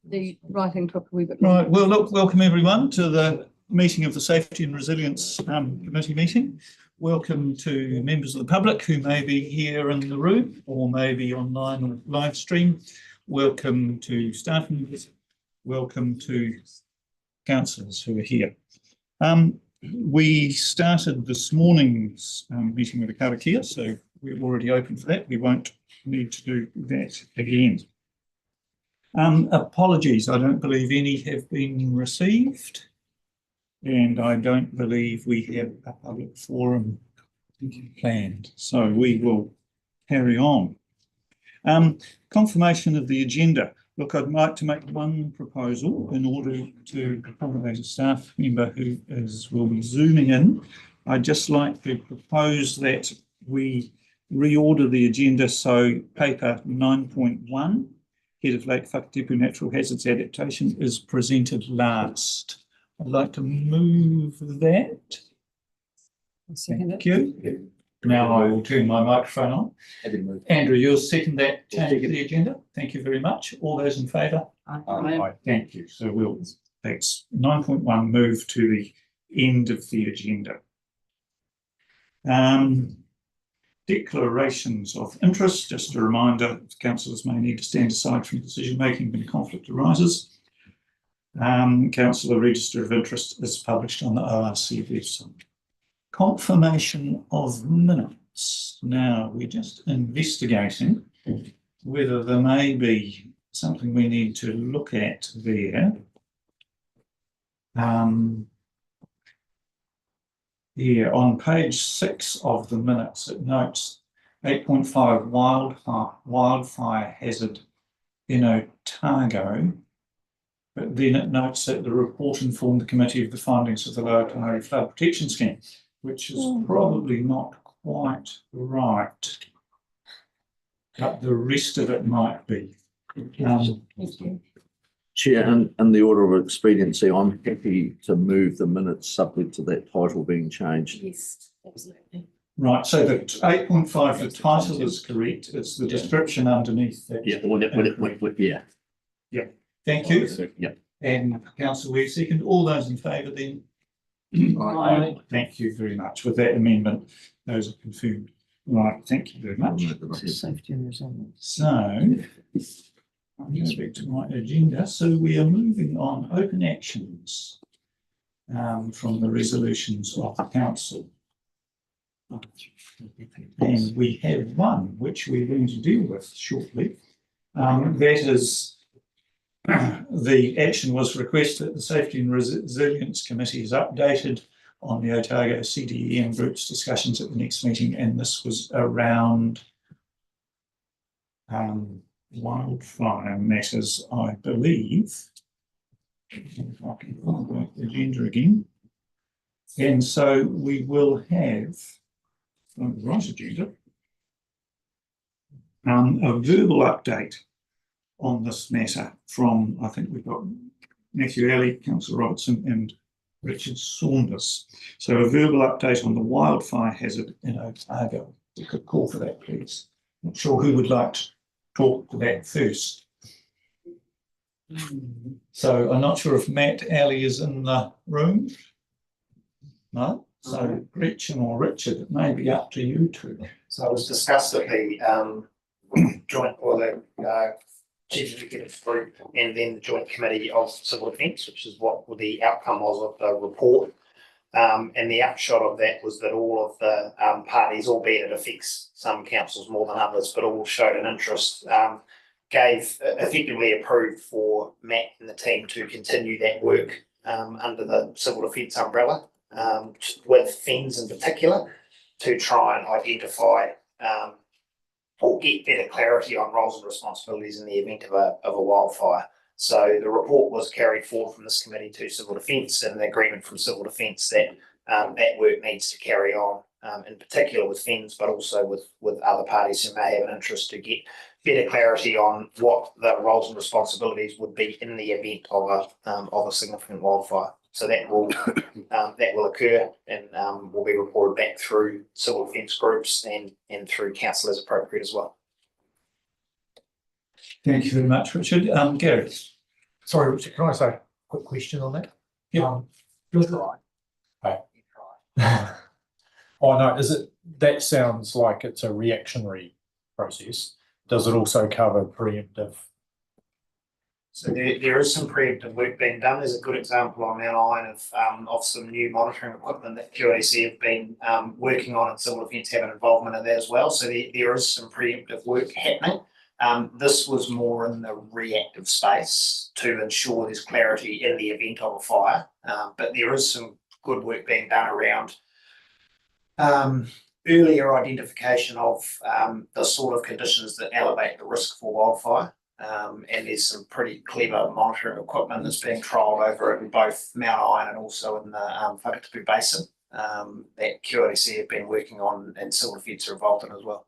The writing took a wee bit Right. Well, look, welcome everyone to the meeting of the Safety and Resilience Committee meeting. Welcome to members of the public who may be here in the room or maybe online or live stream. Welcome to staff members. Welcome to councillors who are here. We started this morning's meeting with a karakia, so we're already open for that. We won't need to do that again. Apologies, I don't believe any have been received, and I don't believe we have a public forum planned, so we will carry on. Confirmation of the agenda. Look, I'd like to make one proposal in order to accommodate a staff member who will be zooming in. I'd just like to propose that we reorder the agenda so paper 9.1, Head of Lake Whakatipu Natural Hazards Adaptation, is presented last. I'd like to move that. Thank you. Now I will turn my microphone on. Andrew, you'll second that change to the agenda. Thank you very much. All those in favour? Aye. Thank you. So that's 9.1 move to the end of the agenda. Declarations of interest. Just a reminder, councillors may need to stand aside from decision making when conflict arises. Councillor Register of Interest is published on the ORC website. Confirmation of minutes. Now we're just investigating whether there may be something we need to look at there. Here on page 6 of the minutes, it notes 8.5 wildfire hazard in Otago, but then it notes that the report informed the committee of the findings of the Lower Tanari Flood Protection Scheme, which is probably not quite right, but the rest of it might be. Chair, in the order of expediency, I'm happy to move the minutes subject to that title being changed. Yes, absolutely. Right, so the 8.5, the title is correct. It's the description underneath that. Yeah. Yeah. Thank you. Yeah. And Councillor Ware second. All those in favour then? Aye. Thank you very much. With that amendment, those are confirmed. Right, thank you very much. Safety and resilience. So, I'm just back to my agenda. So we are moving on open actions from the resolutions of the council. And we have one which we're going to deal with shortly. That is, the action was requested that the Safety and Resilience Committee is updated on the Otago CDEM group's discussions at the next meeting, and this was around wildfire matters, I believe. If I can find the agenda again. And so we will have the right agenda, a verbal update on this matter from, I think we've got Matthew Alley, Councillor Robertson and Richard Saunders. So a verbal update on the wildfire hazard in Otago. We could call for that, please. Not sure who would like to talk to that first. So I'm not sure if Matt Alley is in the room. No? So Gretchen or Richard, it may be up to you two. So it was discussed at the joint or the Chief Executive Group and then the Joint Committee of Civil Defence, which is what the outcome was of the report. And the upshot of that was that all of the parties, albeit it affects some councils more than others, but all showed an interest, effectively approved for Matt and the team to continue that work under the Civil Defence umbrella, with FENS in particular, to try and identify or get better clarity on roles and responsibilities in the event of a wildfire. So the report was carried forward from this committee to Civil Defence, and the agreement from Civil Defence that that work needs to carry on, in particular with FENS, but also with other parties who may have an interest to get better clarity on what the roles and responsibilities would be in the event of a significant wildfire. So that will occur and will be reported back through Civil Defence groups and through council as appropriate as well. Thank you very much, Richard. Gary. Sorry, Richard, can I say a quick question on that? Yeah. Good. Oh, no, that sounds like it's a reactionary process. Does it also cover preemptive? So there is some preemptive work being done. There's a good example on Mount Iron of some new monitoring equipment that QADC have been working on, and Civil Defence have an involvement in that as well. So there is some preemptive work happening. This was more in the reactive space to ensure there's clarity in the event of a fire. But there is some good work being done around earlier identification of the sort of conditions that elevate the risk for wildfire. And there's some pretty clever monitoring equipment that's being trialled over in both Mount Iron and also in the Whakatipu Basin that QRDC have been working on, and Civil Defence are involved in as well.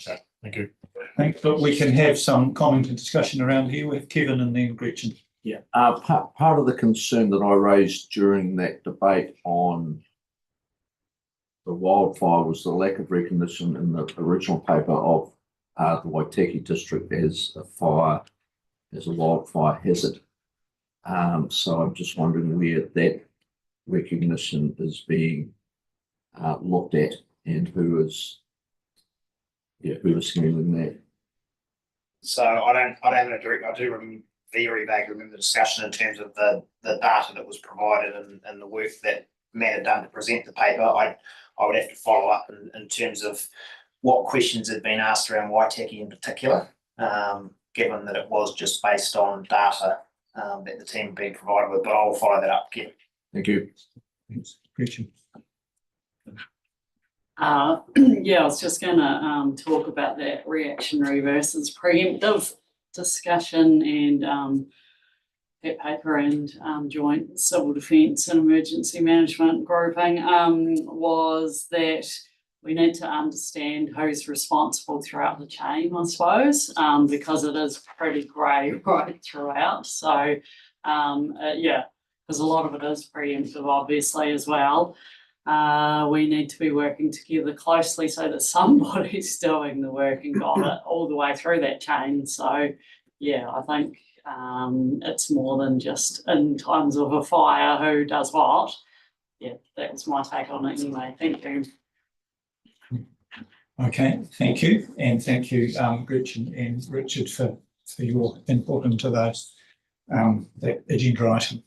Okay, thank you. Thanks, but we can have some comment and discussion around here with Kevin and then Gretchen. Yeah, part of the concern that I raised during that debate on the wildfire was the lack of recognition in the original paper of the Waitaki district as a wildfire hazard. So I'm just wondering where that recognition is being looked at and who is handling that. So I don't have a direct. I do very vaguely remember the discussion in terms of the data that was provided and the work that Matt had done to present the paper. I would have to follow up in terms of what questions had been asked around Waitaki in particular, given that it was just based on data that the team had been provided with. But I'll follow that up, Kevin. Thank you. Thanks, Gretchen. Yeah, I was just going to talk about that reactionary versus preemptive discussion, and that paper and joint civil defence and emergency management grouping was that we need to understand who's responsible throughout the chain, I suppose, because it is pretty grey right throughout. So, yeah, because a lot of it is preemptive, obviously, as well. We need to be working together closely so that somebody's doing the work and got it all the way through that chain. So, yeah, I think it's more than just in times of a fire who does what. Yeah, that was my take on it anyway. Thank you. Okay, thank you. And thank you, Gretchen and Richard, for your input into those, that agenda item.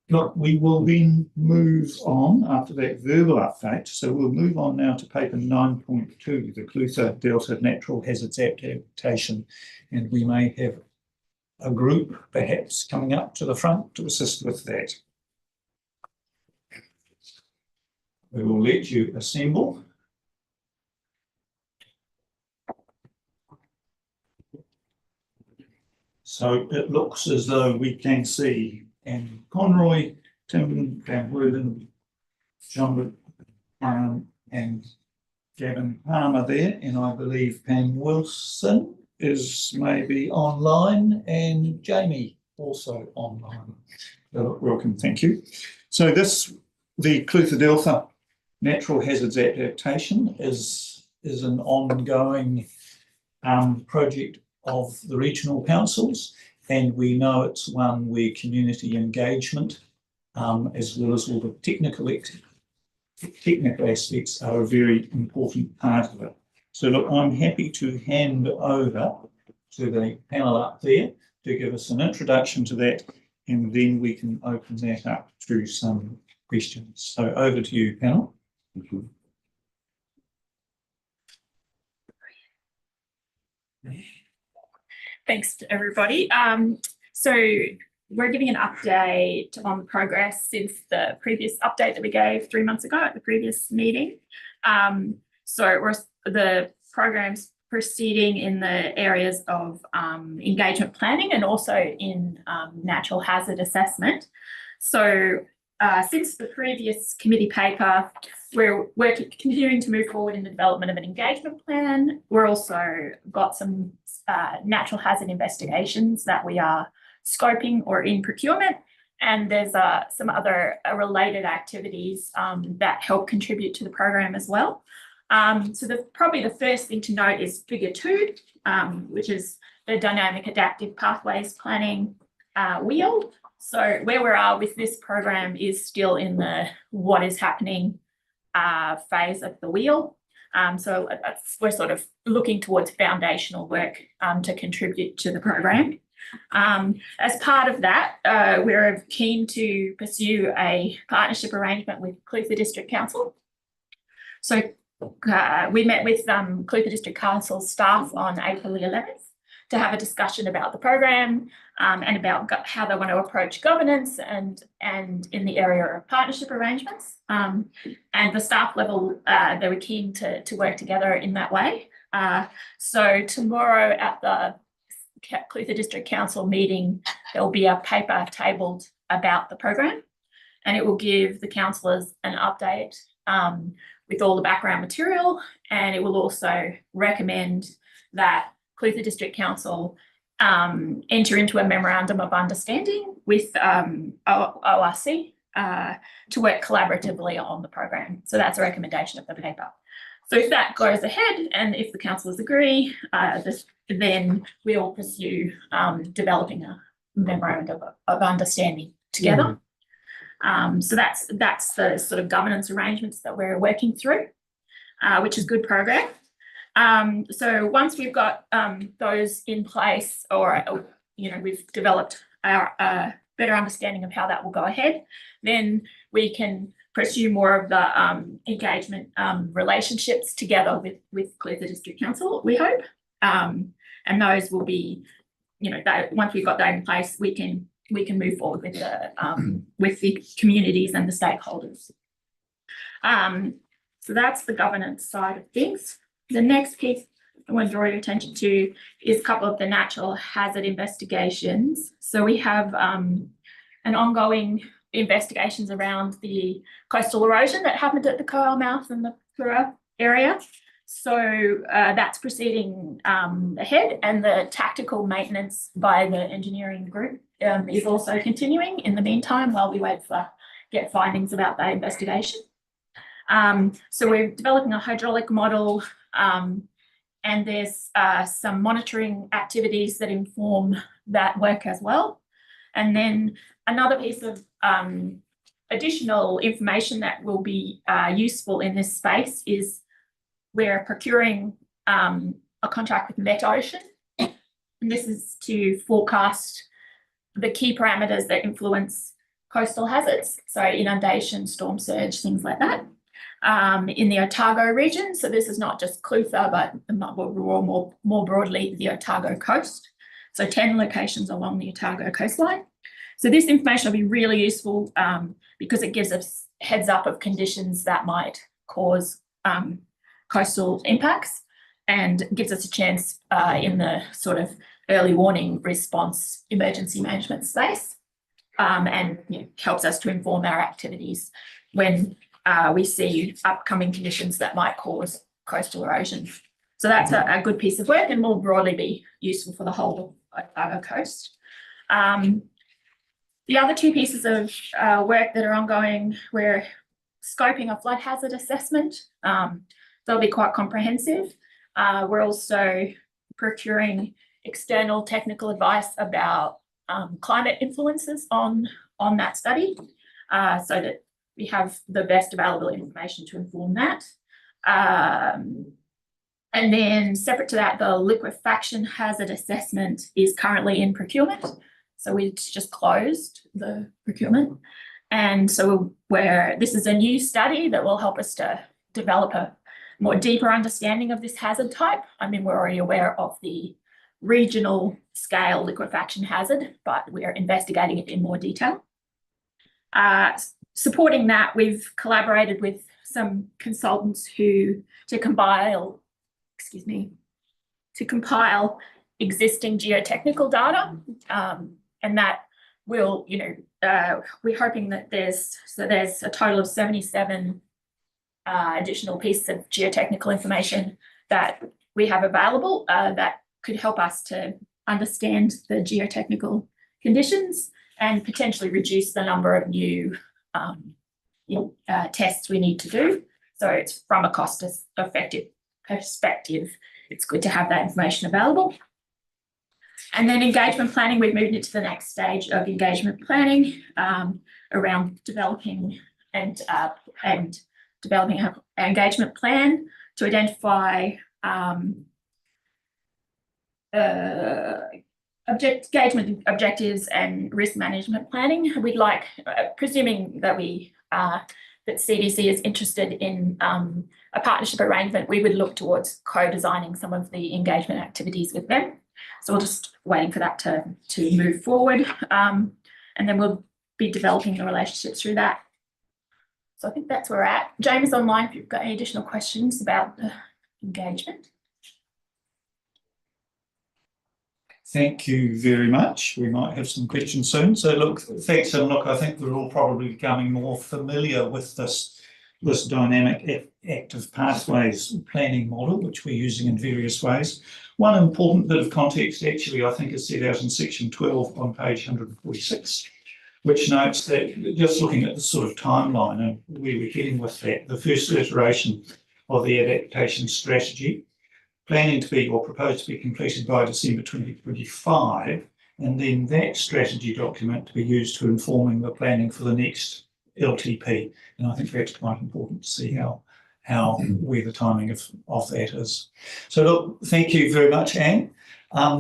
Look, we will then move on after that verbal update. So we'll move on now to paper 9.2, the Clutha Delta Natural Hazards Adaptation. And we may have a group perhaps coming up to the front to assist with that. We will let you assemble. So it looks as though we can see Anne Conroy, Tim Van Wooden, John and Gavin Palmer there, and I believe Pam Wilson is maybe online, and Jamie also online. Welcome, thank you. So the Clutha Delta Natural Hazards Adaptation is an ongoing project of the regional councils, and we know it's one where community engagement, as well as all the technical aspects, are a very important part of it. So look, I'm happy to hand over to the panel up there to give us an introduction to that, and then we can open that up to some questions. So over to you, panel. Thank you. Thanks to everybody. So we're giving an update on progress since the previous update that we gave 3 months ago at the previous meeting. So the program's proceeding in the areas of engagement planning and also in natural hazard assessment. So since the previous committee paper, we're continuing to move forward in the development of an engagement plan. We're also got some natural hazard investigations that we are scoping or in procurement. And there's some other related activities that help contribute to the program as well. So probably the first thing to note is figure 2, which is the dynamic adaptive pathways planning wheel. So where we are with this program is still in the what is happening phase of the wheel. So we're sort of looking towards foundational work to contribute to the program. As part of that, we're keen to pursue a partnership arrangement with Clutha District Council. So we met with Clutha District Council staff on April the 11th to have a discussion about the program and about how they want to approach governance and in the area of partnership arrangements. And the staff level, they were keen to work together in that way. So tomorrow at the Clutha District Council meeting, there will be a paper tabled about the program, and it will give the councillors an update with all the background material, and it will also recommend that Clutha District Council enter into a memorandum of understanding with ORC to work collaboratively on the program. So that's a recommendation of the paper. So if that goes ahead and if the councillors agree, then we'll pursue developing a memorandum of understanding together. So that's the sort of governance arrangements that we're working through, which is good program. So once we've got those in place, or we've developed our better understanding of how that will go ahead, then we can pursue more of the engagement relationships together with Clutha District Council, we hope. And those will be, that once we've got that in place, we can move forward with the communities and the stakeholders. So that's the governance side of things. The next piece I want to draw your attention to is a couple of the natural hazard investigations. So we have an ongoing investigations around the coastal erosion that happened at the Coal Mouth and the Kura area. So that's proceeding ahead, and the tactical maintenance by the engineering group is also continuing in the meantime while we wait for get findings about that investigation. So we're developing a hydraulic model, and there's some monitoring activities that inform that work as well. And then another piece of additional information that will be useful in this space is we're procuring a contract with Met Ocean, and this is to forecast the key parameters that influence coastal hazards, so inundation, storm surge, things like that, in the Otago region. So this is not just Clutha, but more broadly the Otago coast. So 10 locations along the Otago coastline. So this information will be really useful because it gives us heads up of conditions that might cause coastal impacts, and gives us a chance in the sort of early warning response emergency management space, and helps us to inform our activities when we see upcoming conditions that might cause coastal erosion. So that's a good piece of work and will broadly be useful for the whole Otago coast. The other two pieces of work that are ongoing, we're scoping a flood hazard assessment. They'll be quite comprehensive. We're also procuring external technical advice about climate influences on that study, so that we have the best available information to inform that. And then separate to that, the liquefaction hazard assessment is currently in procurement. So we just closed the procurement. And so this is a new study that will help us to develop a more deeper understanding of this hazard type. I mean, we're already aware of the regional scale liquefaction hazard, but we are investigating it in more detail. Supporting that, we've collaborated with some consultants to compile existing geotechnical data, and that will, we're hoping that there's a total of 77 additional pieces of geotechnical information that we have available that could help us to understand the geotechnical conditions and potentially reduce the number of new tests we need to do. So it's from a cost effective perspective, it's good to have that information available. And then engagement planning, we've moved into the next stage of engagement planning around developing and developing an engagement plan to identify engagement objectives and risk management planning. We'd like, presuming that that CDC is interested in a partnership arrangement, we would look towards co-designing some of the engagement activities with them. So we're just waiting for that to move forward. And then we'll be developing the relationships through that. So I think that's where we're at. James online, if you've got any additional questions about the engagement. Thank you very much. We might have some questions soon. So look, thanks, and look, I think we're all probably becoming more familiar with this dynamic active pathways planning model, which we're using in various ways. One important bit of context actually, I think, is set out in section 12 on page 146, which notes that just looking at the sort of timeline and where we're heading with that, the first iteration of the adaptation strategy, planning to be or proposed to be completed by December 2025, and then that strategy document to be used to informing the planning for the next LTP. And I think that's quite important to see where the timing of that is. So look, thank you very much, Anne.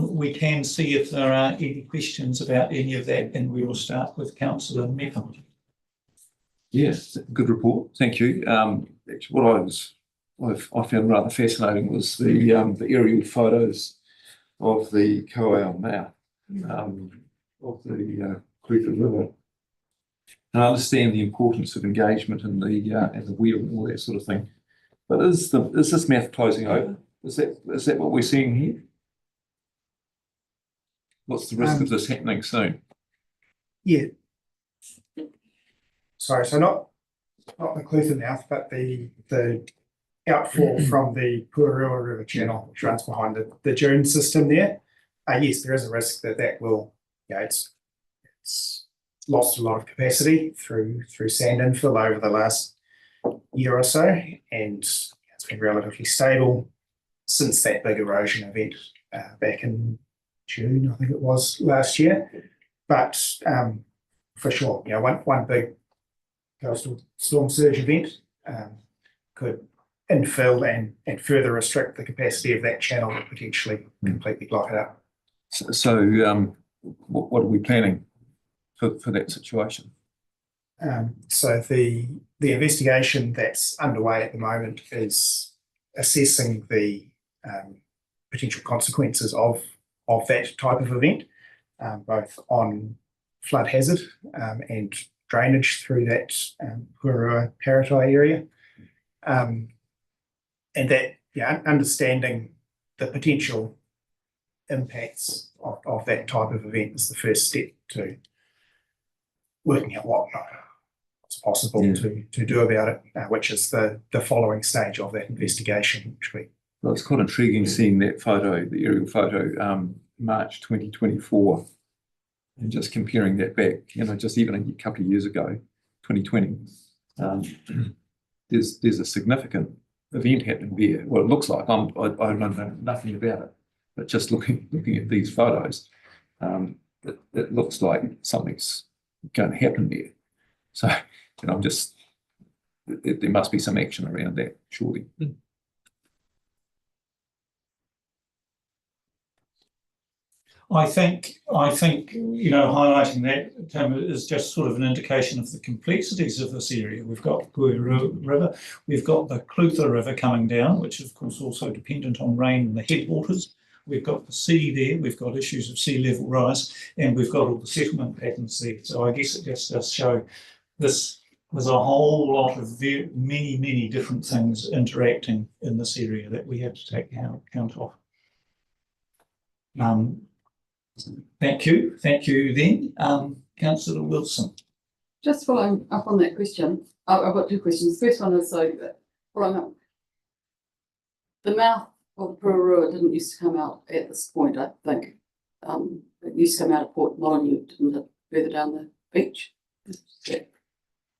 We can see if there are any questions about any of that, and we will start with Councillor Mepham. Yes, good report. Thank you. Actually, what I found rather fascinating was the aerial photos of the Ko'au mouth of the Clutha River. And I understand the importance of engagement and the wheel and all that sort of thing. But is this mouth closing over? Is that what we're seeing here? What's the risk of this happening soon? Yeah. Sorry, so not the Clutha mouth, but the outfall from the Puarua River channel, which runs behind the dune system there. Yes, there is a risk that will, it's lost a lot of capacity through sand infill over the last year or so, and it's been relatively stable since that big erosion event back in June, I think it was, last year. But for sure, one big coastal storm surge event could infill and further restrict the capacity of that channel and potentially completely block it up. So what are we planning for that situation? So the investigation that's underway at the moment is assessing the potential consequences of that type of event, both on flood hazard and drainage through that Puarua Paratai area. And that, understanding the potential impacts of that type of event is the first step to working out what's possible to do about it, which is the following stage of that investigation. Well, it's quite intriguing seeing that photo, the aerial photo, March 2024, and just comparing that back, just even a couple of years ago, 2020. There's a significant event happening there. Well, it looks like I know nothing about it, but just looking at these photos, it looks like something's going to happen there. So, there must be some action around that, surely. I think highlighting that, Tim, is just sort of an indication of the complexities of this area. We've got Puarua River, we've got the Clutha River coming down, which is of course also dependent on rain in the headwaters. We've got the sea there, we've got issues of sea level rise, and we've got all the settlement patterns there. So I guess it just does show this. There's a whole lot of many different things interacting in this area that we have to take account of. Thank you then. Councillor Wilson. Just following up on that question, I've got two questions. The first one is following up. The mouth of the Puarua didn't used to come out at this point, I think. It used to come out of Port Molyneux, didn't it, further down the beach?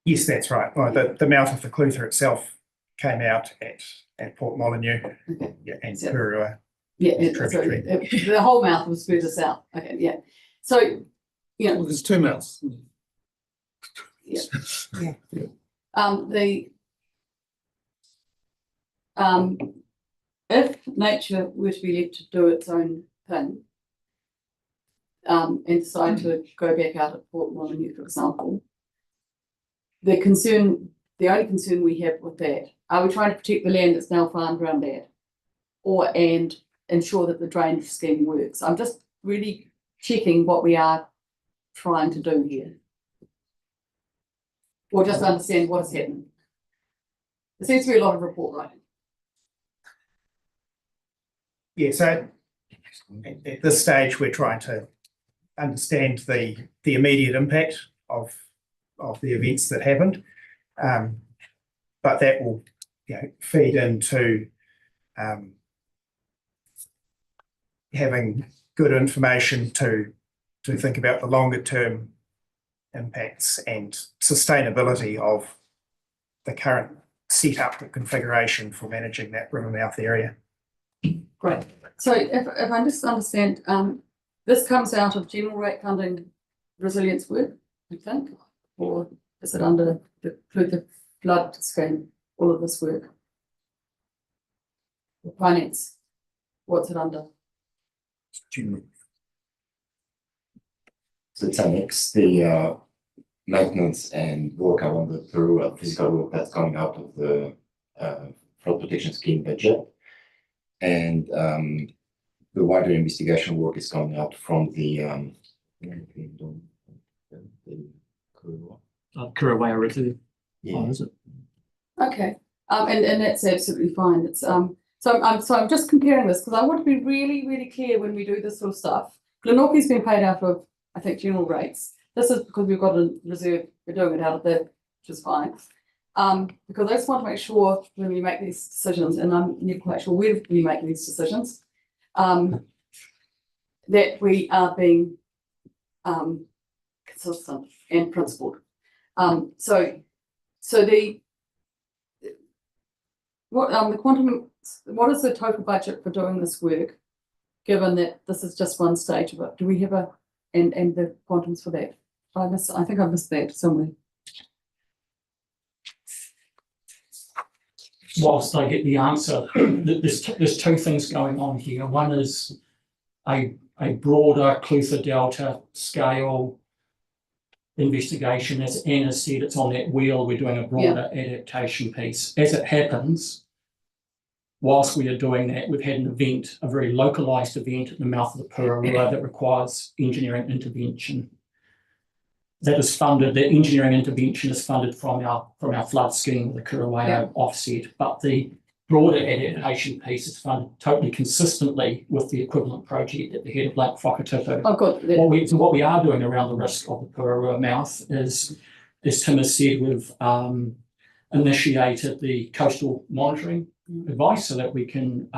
Yes, that's right. Well, the mouth of the Clutha itself came out at Port Molyneux. Okay. Yeah, and So- Purua. Yeah, Tributary. the whole mouth was further south. Okay, yeah. So, you know, There's two mouths. If nature were to be left to do its own thing, and decide to go back out at Port Molyneux, for example, the only concern we have with that, are we trying to protect the land that's now farmed around that? And ensure that the drainage scheme works? I'm just really checking what we are trying to do here. Or just understand what is happening. There seems to be a lot of report writing. Yeah, so at this stage, we're trying to understand the immediate impact of the events that happened. But that will, feed into having good information to think about the longer term impacts and sustainability of the current setup and configuration for managing that river mouth area. Great. So if I just understand, this comes out of general rate funding resilience work, I think, or is it under the flood scheme, all of this work? Finance, what's it under? So it's a mix, the maintenance and work around the Peru physical work that's coming out of the flood protection scheme budget. And the wider investigation work is coming out from the Kurawaya Reserve. yeah. Is it? Okay, and that's absolutely fine. It's so I'm just comparing this because I want to be really, really clear when we do this sort of stuff. Glenorchy's been paid out of, I think, general rates. This is because we've got a reserve, we're doing it out of there, which is fine. Because I just want to make sure when we make these decisions, and I'm never quite sure where we make these decisions, that we are being consistent and principled. So the what is the total budget for doing this work, given that this is just one stage of it? Do we have and the quantums for that? I think I missed that somewhere. Whilst I get the answer, there's two things going on here. One is a broader Clutha Delta scale investigation. As Anna said, it's on that wheel. We're doing a broader adaptation piece. As it happens, whilst we are doing that, we've had an event, a very localised event at the mouth of the Purua that requires engineering intervention. That is funded, the engineering intervention is funded from our flood scheme, the Kurawaya offset, but the broader adaptation piece is funded totally consistently with the equivalent project at the head of Lake Whakatiko. I've got that. What we are doing around the risk of the Purua mouth is, as Tim has said, we've initiated the coastal monitoring advice so that we can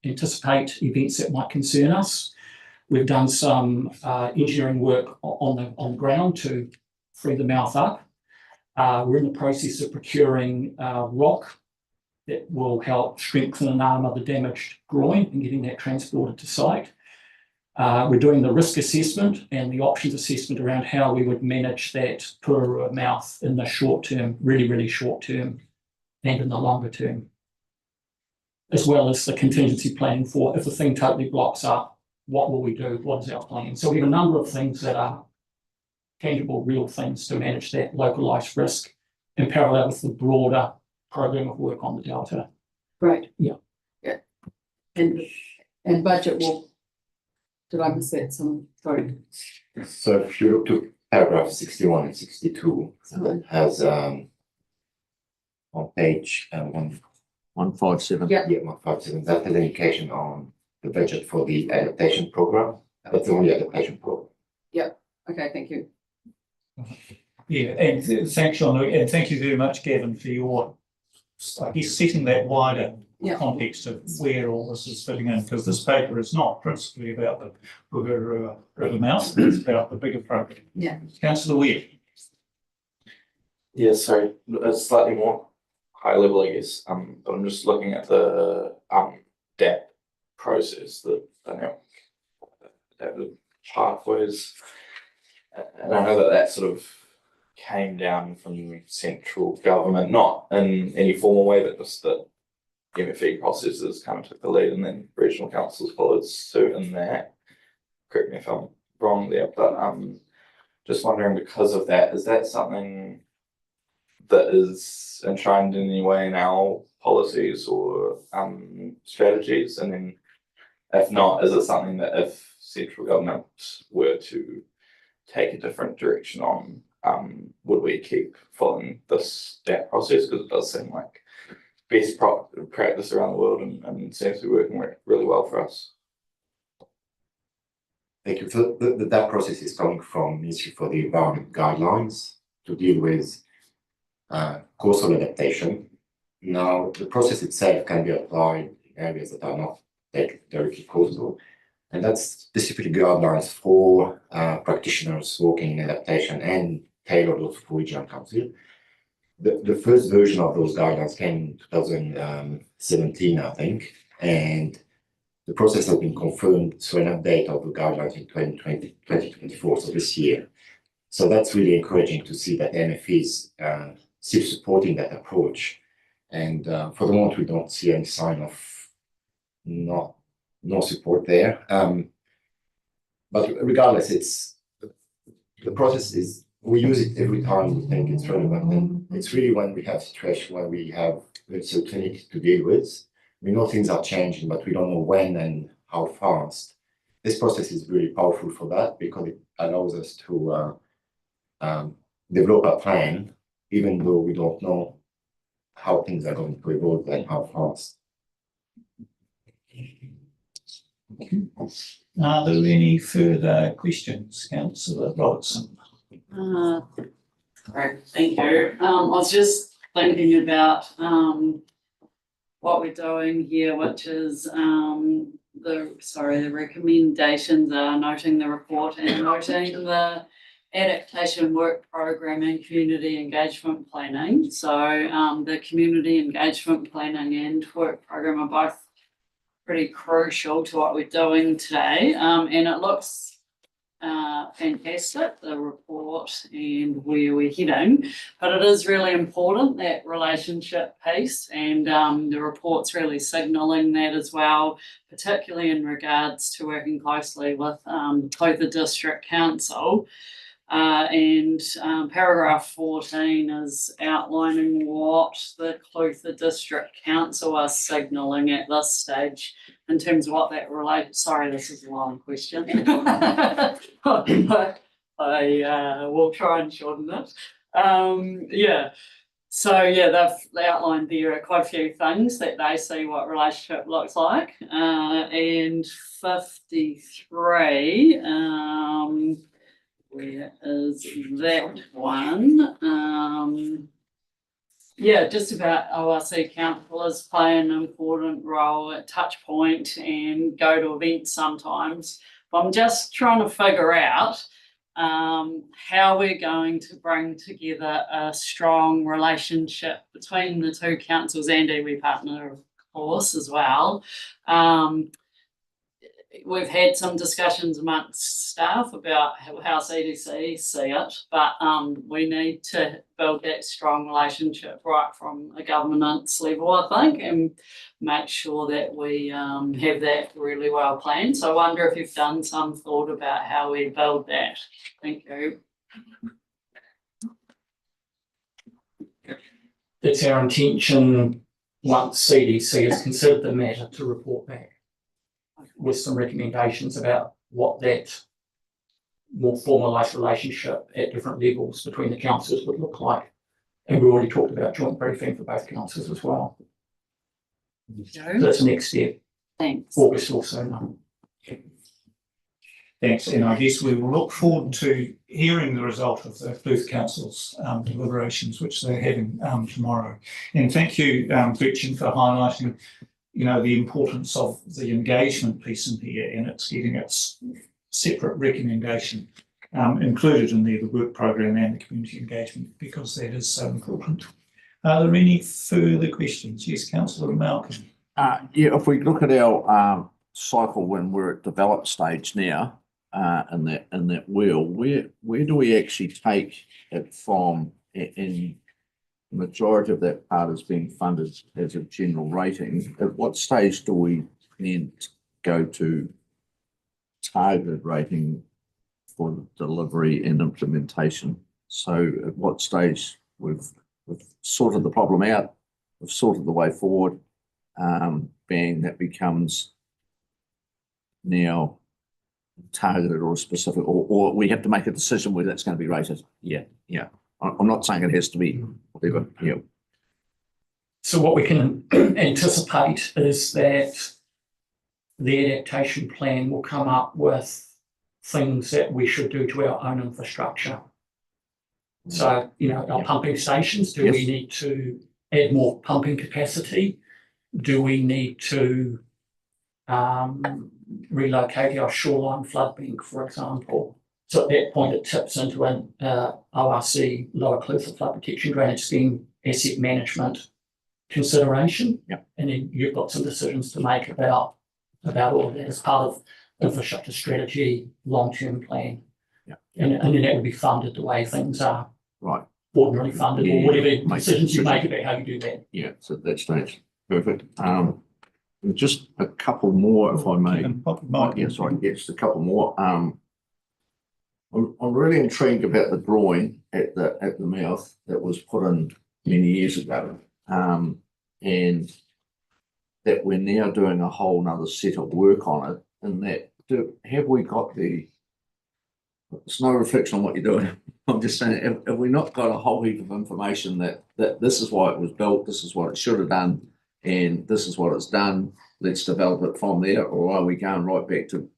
anticipate events that might concern us. We've done some engineering work on the ground to free the mouth up. We're in the process of procuring rock that will help strengthen and armour the damaged groin and getting that transported to site. We're doing the risk assessment and the options assessment around how we would manage that Purua mouth in the short term, really, really short term, and in the longer term, as well as the contingency planning for if the thing totally blocks up. What will we do? What is our plan? So we have a number of things that are tangible, real things to manage that localised risk in parallel with the broader program of work on the Delta. Great. Yeah. Yeah. And budget will, did I miss that? Sorry. So if you look to paragraph 61 and 62, that has on page 157. Yeah. 157, that has an indication on the budget for the adaptation program. That's the only adaptation program. Okay, thank you. Yeah, and thanks, Jean-Luc, and thank you very much, Gavin, for your, I guess, setting that wider context of where all this is fitting in, because this paper is not principally about the Purua River mouth, it's about the bigger program. Yeah. Councillor Webb. Yeah, sorry, slightly more high level, I guess. But I'm just looking at the DAP process that I know adaptive pathways. And I know that that sort of came down from central government, not in any formal way, but just that MFE processes kind of took the lead and then regional councils followed suit in that. Correct me if I'm wrong there, but just wondering, because of that, is that something that is enshrined in any way in our policies or strategies? And then if not, is it something that if central government were to take a different direction on, would we keep following this DAP process? Because it does seem like best practice around the world and seems to be working really well for us. Thank you. So the DAP process is coming from Ministry for the Environment guidelines to deal with coastal adaptation. Now, the process itself can be applied in areas that are not directly coastal, and that's specifically guidelines for practitioners working in adaptation and tailored also for regional council. The first version of those guidelines came in 2017, I think, and the process has been confirmed through an update of the guidelines in 2024, so this year. So that's really encouraging to see that MFE is still supporting that approach. And for the moment, we don't see any sign of no support there. But regardless, the process is, we use it every time we think it's relevant. And it's really when we have situation when we have uncertainty to deal with. We know things are changing, but we don't know when and how fast. This process is really powerful for that because it allows us to develop a plan, even though we don't know how things are going to evolve and how fast. Are there any further questions, Councillor Robertson? Great, thank you. I was just thinking about what we're doing here, which is the recommendations are noting the report and noting the adaptation work program and community engagement planning. So the community engagement planning and work program are both pretty crucial to what we're doing today. And it looks fantastic, the report and where we're heading, but it is really important, that relationship piece, and the report's really signalling that as well, particularly in regards to working closely with Clutha District Council. And paragraph 14 is outlining what the Clutha District Council are signalling at this stage in terms of what that relates. Sorry, this is a long question. I will try and shorten it. So they've outlined there quite a few things that they see what relationship looks like. And 53, where is that one? Just about ORC councillors play an important role at Touchpoint and go to events sometimes. But I'm just trying to figure out how we're going to bring together a strong relationship between the two councils and iwi partner, of course, as well. We've had some discussions amongst staff about how CDC see it, but we need to build that strong relationship right from a governance level, I think, and make sure that we have that really well planned. So I wonder if you've done some thought about how we build that. Thank you. It's our intention, once CDC has considered the matter, to report back with some recommendations about what that more formalised relationship at different levels between the councils would look like. And we already talked about joint briefing for both councils as well. So that's the next step. Thanks. August or sooner. Thanks, and I guess we will look forward to hearing the result of the Clutha Council's deliberations, which they're having tomorrow. And thank you, Gretchen, for highlighting the importance of the engagement piece in here, and it's getting its separate recommendation included in there, the work program and the community engagement, because that is so important. Are there any further questions? Yes, councillor Malcolm. Yeah, if we look at our cycle when we're at developed stage now, in that wheel, where do we actually take it from? In the majority of that part is being funded as a general rating. At what stage do we then go to targeted rating for delivery and implementation? So at what stage we've sorted the problem out, we've sorted the way forward, being that becomes now targeted or specific, or we have to make a decision whether that's going to be rated. Yeah. I'm not saying it has to be whatever. Yeah. So what we can anticipate is that the adaptation plan will come up with things that we should do to our own infrastructure. So, our pumping stations, do we need to add more pumping capacity? Do we need to relocate our shoreline flood bank, for example? So at that point, it tips into an ORC, Lower Clutha Flood Protection Drainage Scheme asset management consideration. Yep. And then you've got some decisions to make about all of that as part of infrastructure strategy, long-term plan. Yep. And then that would be funded the way things are Right. ordinarily funded, or whatever Make decisions you decision. make about how you do that. Yeah. So that stage, perfect. Just a couple more, if I may. Yeah, sorry. Yes, a couple more. I'm really intrigued about the drawing at the mouth that was put in many years ago, and that we're now doing a whole nother set of work on it. And that have we got the? It's no reflection on what you're doing. I'm just saying, have we not got a whole heap of information that this is why it was built, this is what it should have done, and this is what it's done. Let's develop it from there, or are we going right back to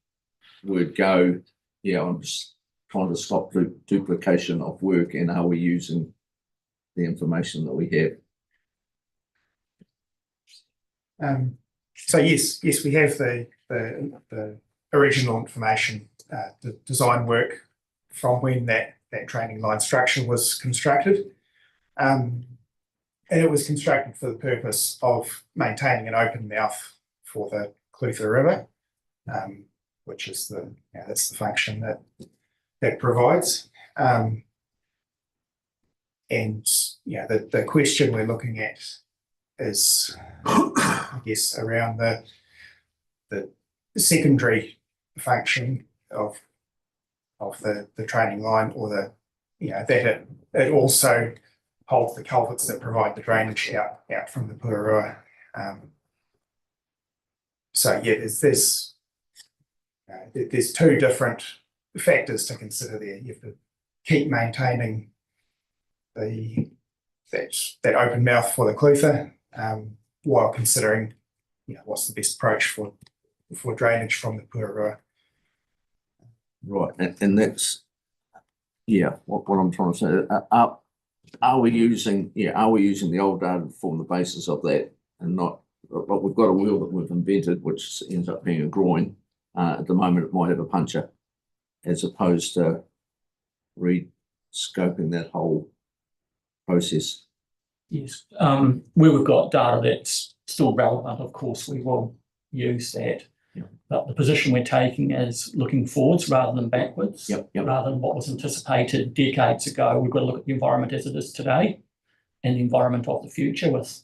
word go? Yeah, I'm just trying to stop duplication of work, and are we using the information that we have? So yes, we have the original information, the design work from when that training line structure was constructed. And it was constructed for the purpose of maintaining an open mouth for the Clutha River, which is that's the function that provides. And the question we're looking at is, I guess, around the secondary function of the training line, or that it also holds the culverts that provide the drainage out from the Puarua. So yeah, there's two different factors to consider there. You have to keep maintaining that open mouth for the Clutha, while considering what's the best approach for drainage from the Puarua. Right, and that's what I'm trying to say. Are we using the old data to form the basis of that, and not? But we've got a wheel that we've invented, which ends up being a groin. At the moment, it might have a puncher, as opposed to re-scoping that whole process. Yes, where we've got data that's still relevant, of course, we will use that. Yeah. But the position we're taking is looking forwards rather than backwards. Yep. Rather than what was anticipated decades ago. We've got to look at the environment as it is today, and the environment of the future with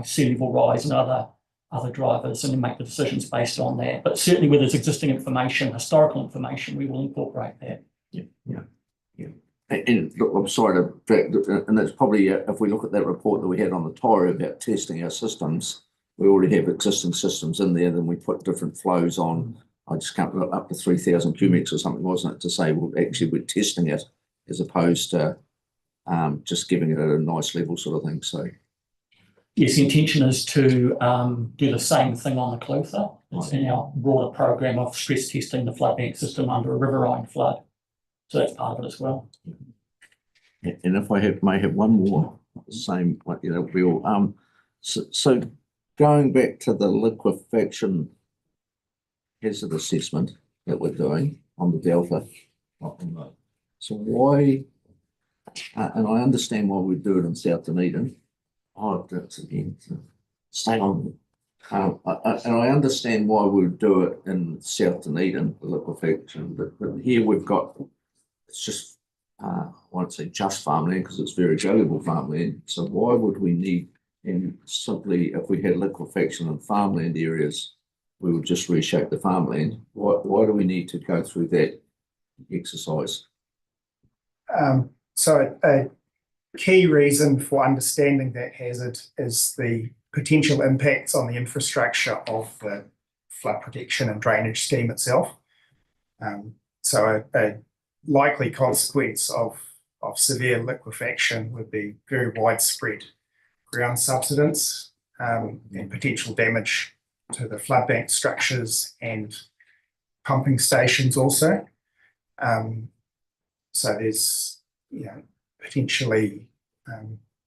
sea level rise and other drivers, and then make the decisions based on that. But certainly where there's existing information, historical information, we will incorporate that. Yeah. And look, I'm sorry to drag, and that's probably, if we look at that report that we had on the Tory about testing our systems, we already have existing systems in there, then we put different flows on. I just can't look up to 3,000 cubics or something, wasn't it, to say, well, actually we're testing it, as opposed to just giving it at a nice level sort of thing. So yes, the intention is to do the same thing on the Clutha. It's in our broader program of stress testing the flood bank system under a riverine flood. So that's part of it as well. And if I may have one more, same, we all, so going back to the liquefaction hazard assessment that we're doing on the Delta, so why, and I understand why we do it in South Dunedin, that's again, stay on. And I understand why we would do it in South Dunedin, the liquefaction, but here we've got, it's just, I won't say just farmland because it's very valuable farmland. So why would we need, and simply if we had liquefaction in farmland areas, we would just reshape the farmland. Why do we need to go through that exercise? So a key reason for understanding that hazard is the potential impacts on the infrastructure of the flood protection and drainage scheme itself. So a likely consequence of severe liquefaction would be very widespread ground subsidence and potential damage to the flood bank structures and pumping stations also. So there's, potentially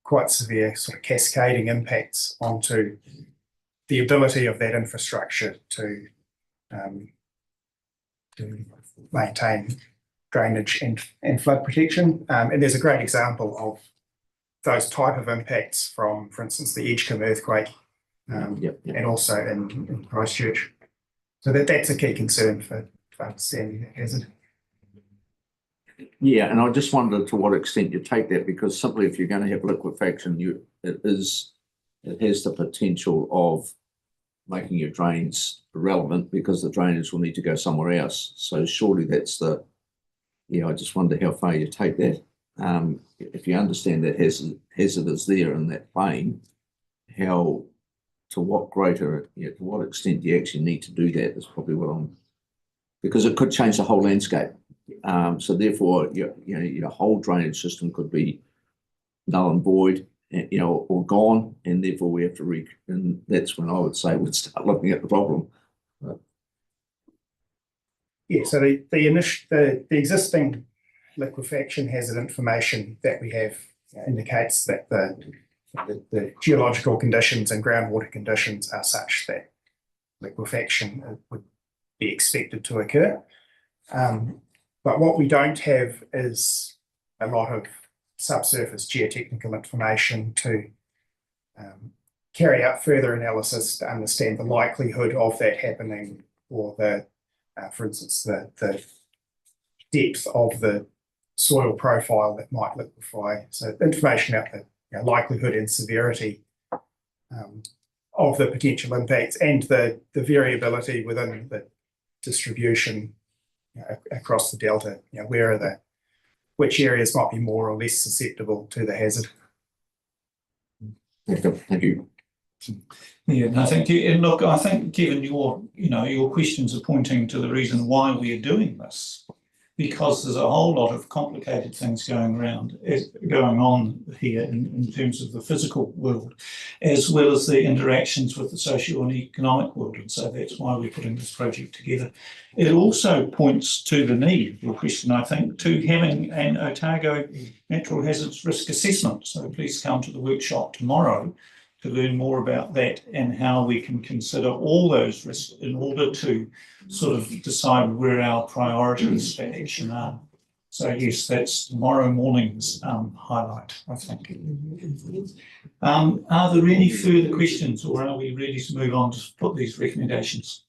quite severe sort of cascading impacts onto the ability of that infrastructure to maintain drainage and flood protection. And there's a great example of those type of impacts from, for instance, the Edgecombe earthquake and also in Christchurch. So that's a key concern for understanding that hazard. Yeah, and I just wondered to what extent you take that, because simply if you're going to have liquefaction, it has the potential of making your drains irrelevant because the drainage will need to go somewhere else. So surely that's I just wonder how far you take that. If you understand that hazard is there in that plane, to what extent do you actually need to do that is probably because it could change the whole landscape. So therefore, your whole drainage system could be null and void, or gone, and therefore we have to and that's when I would say we'd start looking at the problem. Yeah, so the existing liquefaction hazard information that we have indicates that the geological conditions and groundwater conditions are such that liquefaction would be expected to occur. But what we don't have is a lot of subsurface geotechnical information to carry out further analysis to understand the likelihood of that happening, or for instance, the depth of the soil profile that might liquefy. So information about the likelihood and severity of the potential impacts and the variability within the distribution across the delta. Which areas might be more or less susceptible to the hazard. Thank you. Yeah, no, thank you. And look, I think given your questions are pointing to the reason why we are doing this, because there's a whole lot of complicated things going on here in terms of the physical world, as well as the interactions with the social and economic world. And so that's why we're putting this project together. It also points to the need, your question, I think, to having an Otago natural hazards risk assessment. So please come to the workshop tomorrow to learn more about that and how we can consider all those risks in order to sort of decide where our priorities for action are. So yes, that's tomorrow morning's highlight, I think. Are there any further questions, or are we ready to move on to put these recommendations?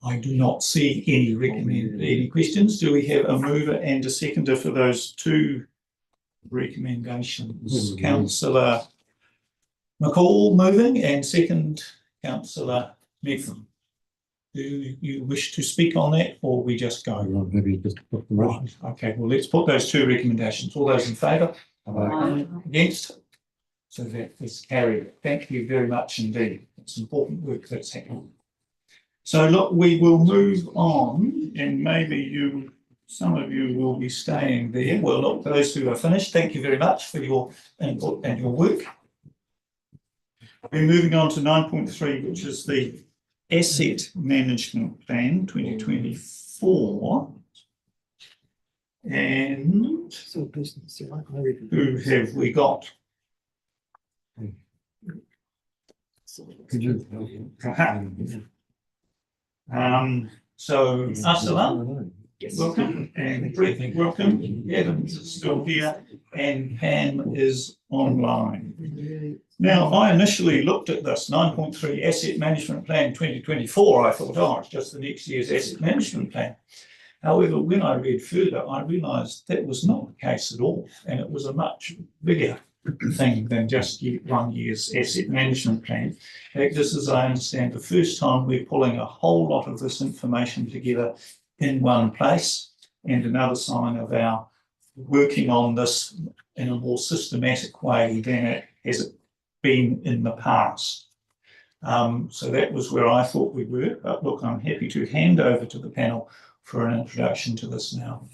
I do not see any questions. Do we have a mover and a seconder for those two recommendations? Councillor McCall moving, and second, Councillor Megson. Do you wish to speak on that, or we just go? Maybe just put them right. Okay, well, let's put those two recommendations. All those in favour? Against? So that is carried. Thank you very much indeed. It's important work that's happening. So look, we will move on, and maybe some of you will be staying there. Well, look, those who are finished, thank you very much for your input and your work. We're moving on to 9.3, which is the Asset Management Plan 2024. And who have we got? So Ursula, welcome, and Brett, welcome. Evans is still here, and Pam is online. Now, I initially looked at this 9.3 Asset Management Plan 2024. I thought, oh, it's just the next year's asset management plan. However, when I read further, I realised that was not the case at all, and it was a much bigger thing than just 1 year's asset management plan. In fact, this is, I understand, the first time we're pulling a whole lot of this information together in one place, and another sign of our working on this in a more systematic way than it has been in the past. So that was where I thought we were, but look, I'm happy to hand over to the panel for an introduction to this now.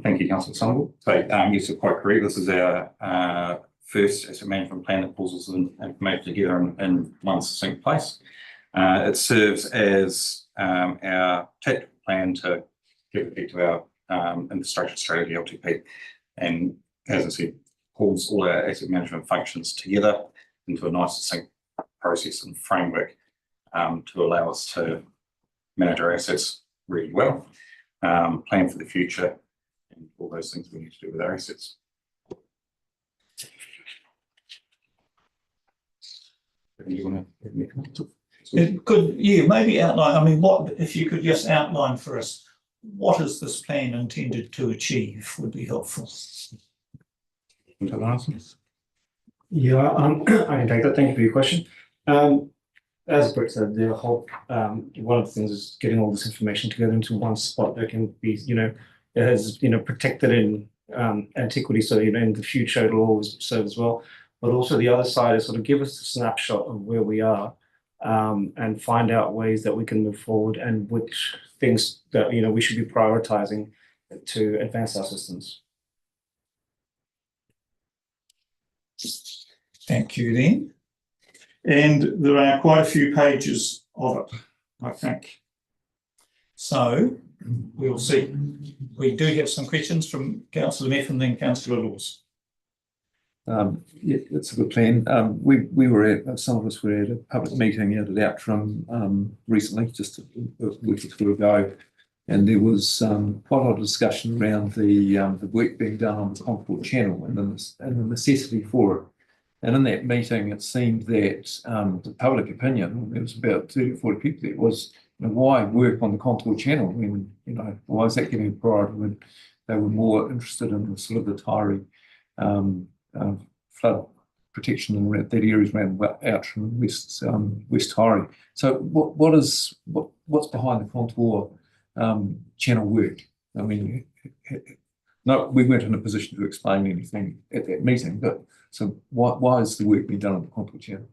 Thank you, Councillor Somerville. So, yes, you're quite correct. This is our first asset management plan that pulls us information together in one succinct place. It serves as our tactical plan to give effect to our infrastructure strategy, LTP, and as I said, pulls all our asset management functions together into a nice succinct process and framework to allow us to manage our assets really well, plan for the future, and all those things we need to do with our assets. It could, yeah, maybe outline, I mean, what, if you could just outline for us, what is this plan intended to achieve would be helpful. Yeah, I can take that. Thank you for your question. As Brett said, the whole one of the things is getting all this information together into one spot that can be, as protected in antiquity, so in the future it'll always serve as well. But also the other side is sort of give us a snapshot of where we are, and find out ways that we can move forward and which things that we should be prioritizing to advance our systems. Thank you then. And there are quite a few pages of it, I think. So we'll see. We do have some questions from Councillor Neff and then Councillor Laws. Yeah, it's a good plan. We were at, some of us were at a public meeting out at Outram recently, just a week or two ago, and there was quite a lot of discussion around the work being done on the Concord Channel and the necessity for it. And in that meeting, it seemed that the public opinion, there was about 30 or 40 people there, was why work on the Concord Channel? I mean, why is that getting a priority when they were more interested in the sort of the Taieri flood protection and that areas around Outram, West Taieri. So what's behind the contour channel work? I mean, no, we weren't in a position to explain anything at that meeting, but so why is the work being done on the contour channel?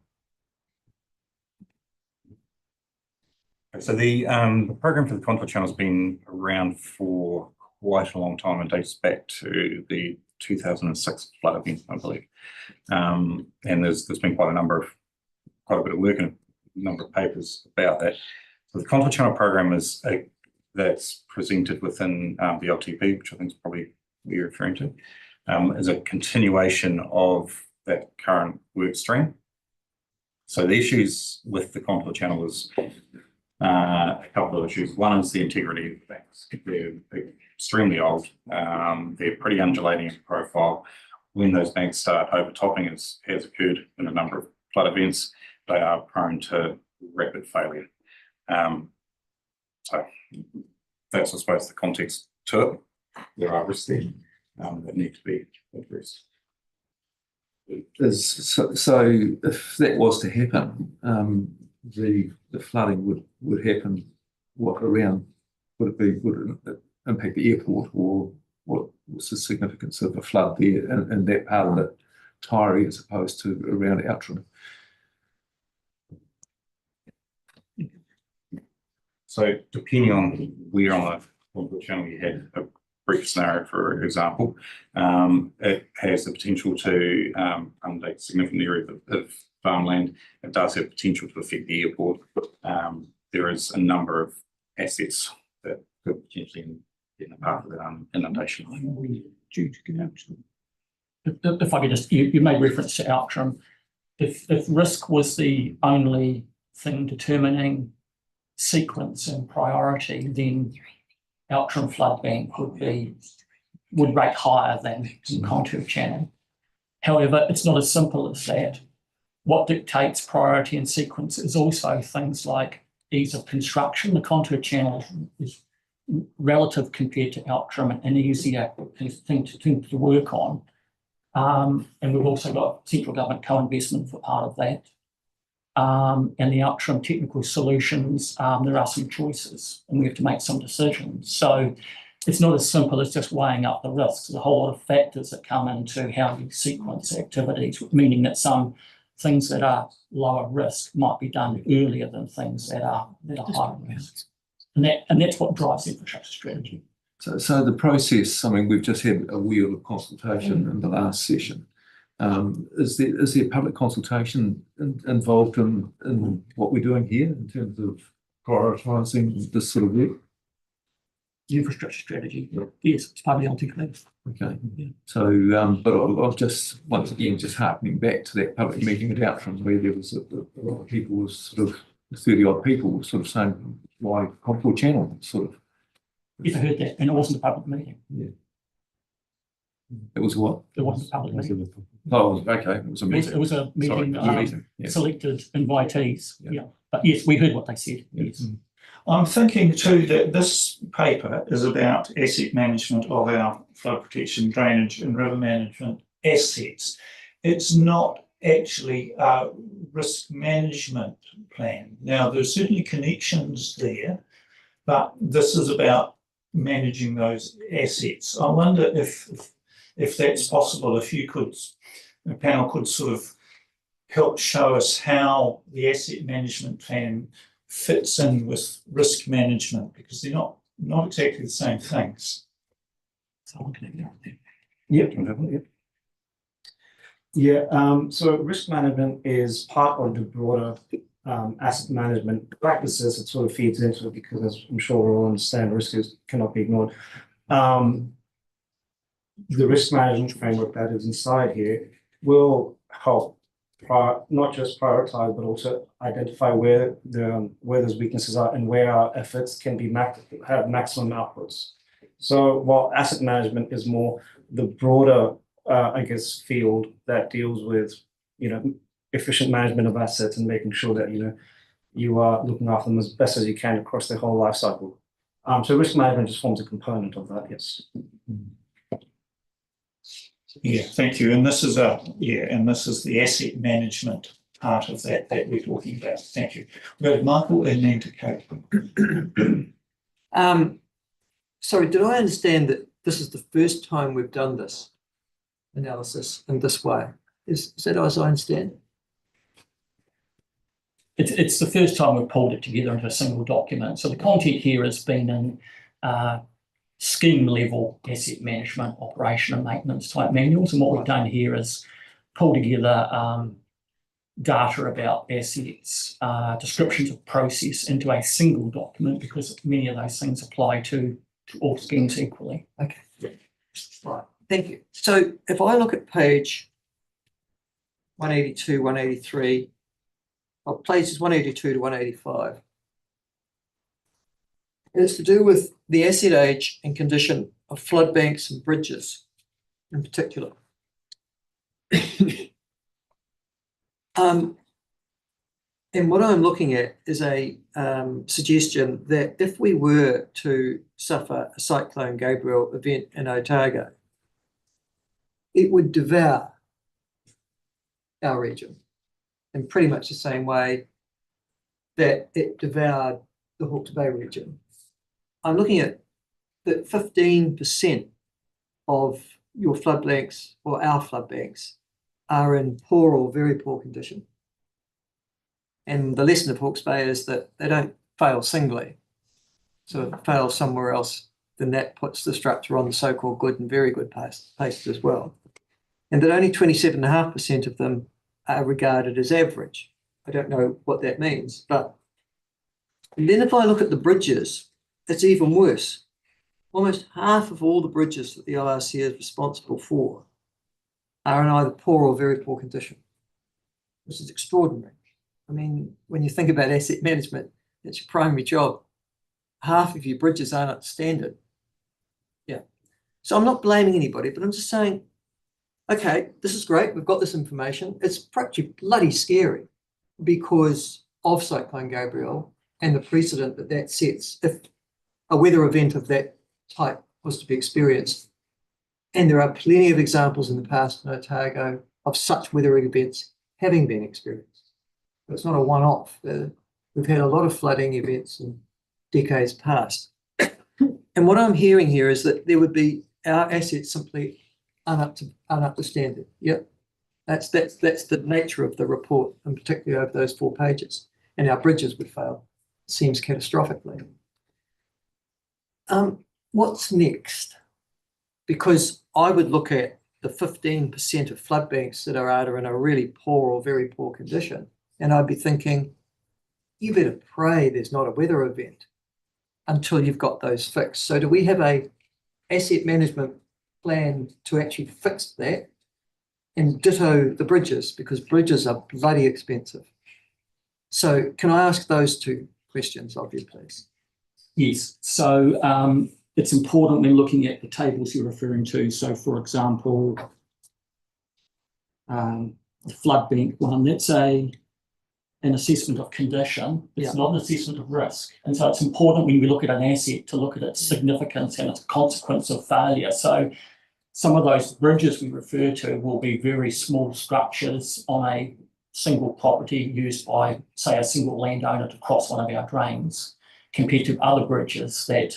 So the program for the contour channel has been around for quite a long time and dates back to the 2006 flood event, I believe. And there's been quite a bit of work and a number of papers about that. So the contour channel program is that's presented within the LTP, which I think is probably what you're referring to, is a continuation of that current work stream. So the issues with the contour channel is a couple of issues. One is the integrity of the banks. They're extremely old. They're pretty undulating in profile. When those banks start overtopping, as has occurred in a number of flood events, they are prone to rapid failure. So that's, I suppose, the context to it. There are risks there that need to be addressed. So if that was to happen, the flooding would happen around, would it impact the airport, or what was the significance of a flood there in that part of the Taieri as opposed to around Outram? So depending on where on the channel you had a brief scenario, for example, it has the potential to inundate significant area of farmland. It does have potential to affect the airport. There is a number of assets that could potentially get in the path of that inundation. If I could just, you made reference to Outram. if risk was the only thing determining sequence and priority, then Outram Flood Bank would rate higher than Contour Channel. However, it's not as simple as that. What dictates priority and sequence is also things like ease of construction. The Contour Channel is relative compared to Outram an easier thing to work on. And we've also got central government co-investment for part of that. And the Outram technical solutions, there are some choices and we have to make some decisions. So it's not as simple as just weighing up the risks. There's a whole lot of factors that come into how you sequence activities, meaning that some things that are lower risk might be done earlier than things that are higher risk. And that's what drives the infrastructure strategy. So the process, I mean, we've just had a wheel of consultation in the last session. Is there public consultation involved in what we're doing here in terms of prioritising this sort of work? The infrastructure strategy, yes, it's partly articulated. Okay, yeah. So, but I've just, once again, just harkening back to that public meeting at Outram where there was a lot of people, was sort of 30 odd people were sort of saying, why Contour Channel, sort of. Yes, I heard that, and it wasn't a public meeting. Yeah. It was what? It wasn't a public meeting. Oh, okay, it was a meeting. It was a meeting, Sorry, yeah. selected invitees, yeah. But yes, we heard what they said, yes. I'm thinking too that this paper is about asset management of our flood protection, drainage and river management assets. It's not actually a risk management plan. Now, there's certainly connections there, but this is about managing those assets. I wonder if that's possible, if you could, the panel could sort of help show us how the asset management plan fits in with risk management, because they're not exactly the same things. So I'm looking at that. Yep. Yeah, so risk management is part of the broader asset management practices. It sort of feeds into it because, as I'm sure we all understand, risk cannot be ignored. The risk management framework that is inside here will help not just prioritize, but also identify where those weaknesses are and where our efforts can be have maximum outputs. So while asset management is more the broader, I guess, field that deals with, efficient management of assets and making sure that, you are looking after them as best as you can across their whole life cycle. So risk management just forms a component of that, yes. Yeah, thank you. And this is the asset management part of that we're talking about. Thank you. We'll go to Michael and then to Kate. Sorry, did I understand that this is the first time we've done this analysis in this way? Is that as I understand? It's the first time we've pulled it together into a single document. So the content here has been in scheme level asset management, operation and maintenance type manuals. And what we've done here is pull together data about assets, descriptions of process into a single document, because many of those things apply to all schemes equally. Okay. Right. Thank you. So if I look at page 182, 183, or pages 182 to 185, it's to do with the asset age and condition of flood banks and bridges in particular. And what I'm looking at is a suggestion that if we were to suffer a Cyclone Gabrielle event in Otago, it would devour our region in pretty much the same way that it devoured the Hawke's Bay region. I'm looking at that 15% of your flood banks or our flood banks are in poor or very poor condition. And the lesson of Hawke's Bay is that they don't fail singly. So if it fails somewhere else, then that puts the structure on the so-called good and very good places as well. And that only 27.5% of them are regarded as average. I don't know what that means, but and then if I look at the bridges, it's even worse. Almost half of all the bridges that the LRC is responsible for are in either poor or very poor condition. which is extraordinary. I mean, when you think about asset management, it's your primary job. Half of your bridges aren't up to standard. Yeah. So I'm not blaming anybody, but I'm just saying, okay, this is great. We've got this information. It's practically bloody scary because of Cyclone Gabrielle and the precedent that that sets if a weather event of that type was to be experienced. And there are plenty of examples in the past in Otago of such weather events having been experienced. But it's not a one-off. We've had a lot of flooding events in decades past. And what I'm hearing here is that there would be our assets simply unup to standard. Yep. That's the nature of the report, and particularly over those 4 pages. And our bridges would fail. Seems catastrophically. What's next? Because I would look at the 15% of flood banks that are either in a really poor or very poor condition, and I'd be thinking, you better pray there's not a weather event until you've got those fixed. So do we have a asset management plan to actually fix that? And ditto the bridges, because bridges are bloody expensive. So can I ask those 2 questions of you, please? Yes, so it's important when looking at the tables you're referring to. So for example, the flood bank one, that's an assessment of condition. It's not an assessment of risk. And so it's important when we look at an asset to look at its significance and its consequence of failure. So some of those bridges we refer to will be very small structures on a single property used by, say, a single landowner to cross one of our drains, compared to other bridges that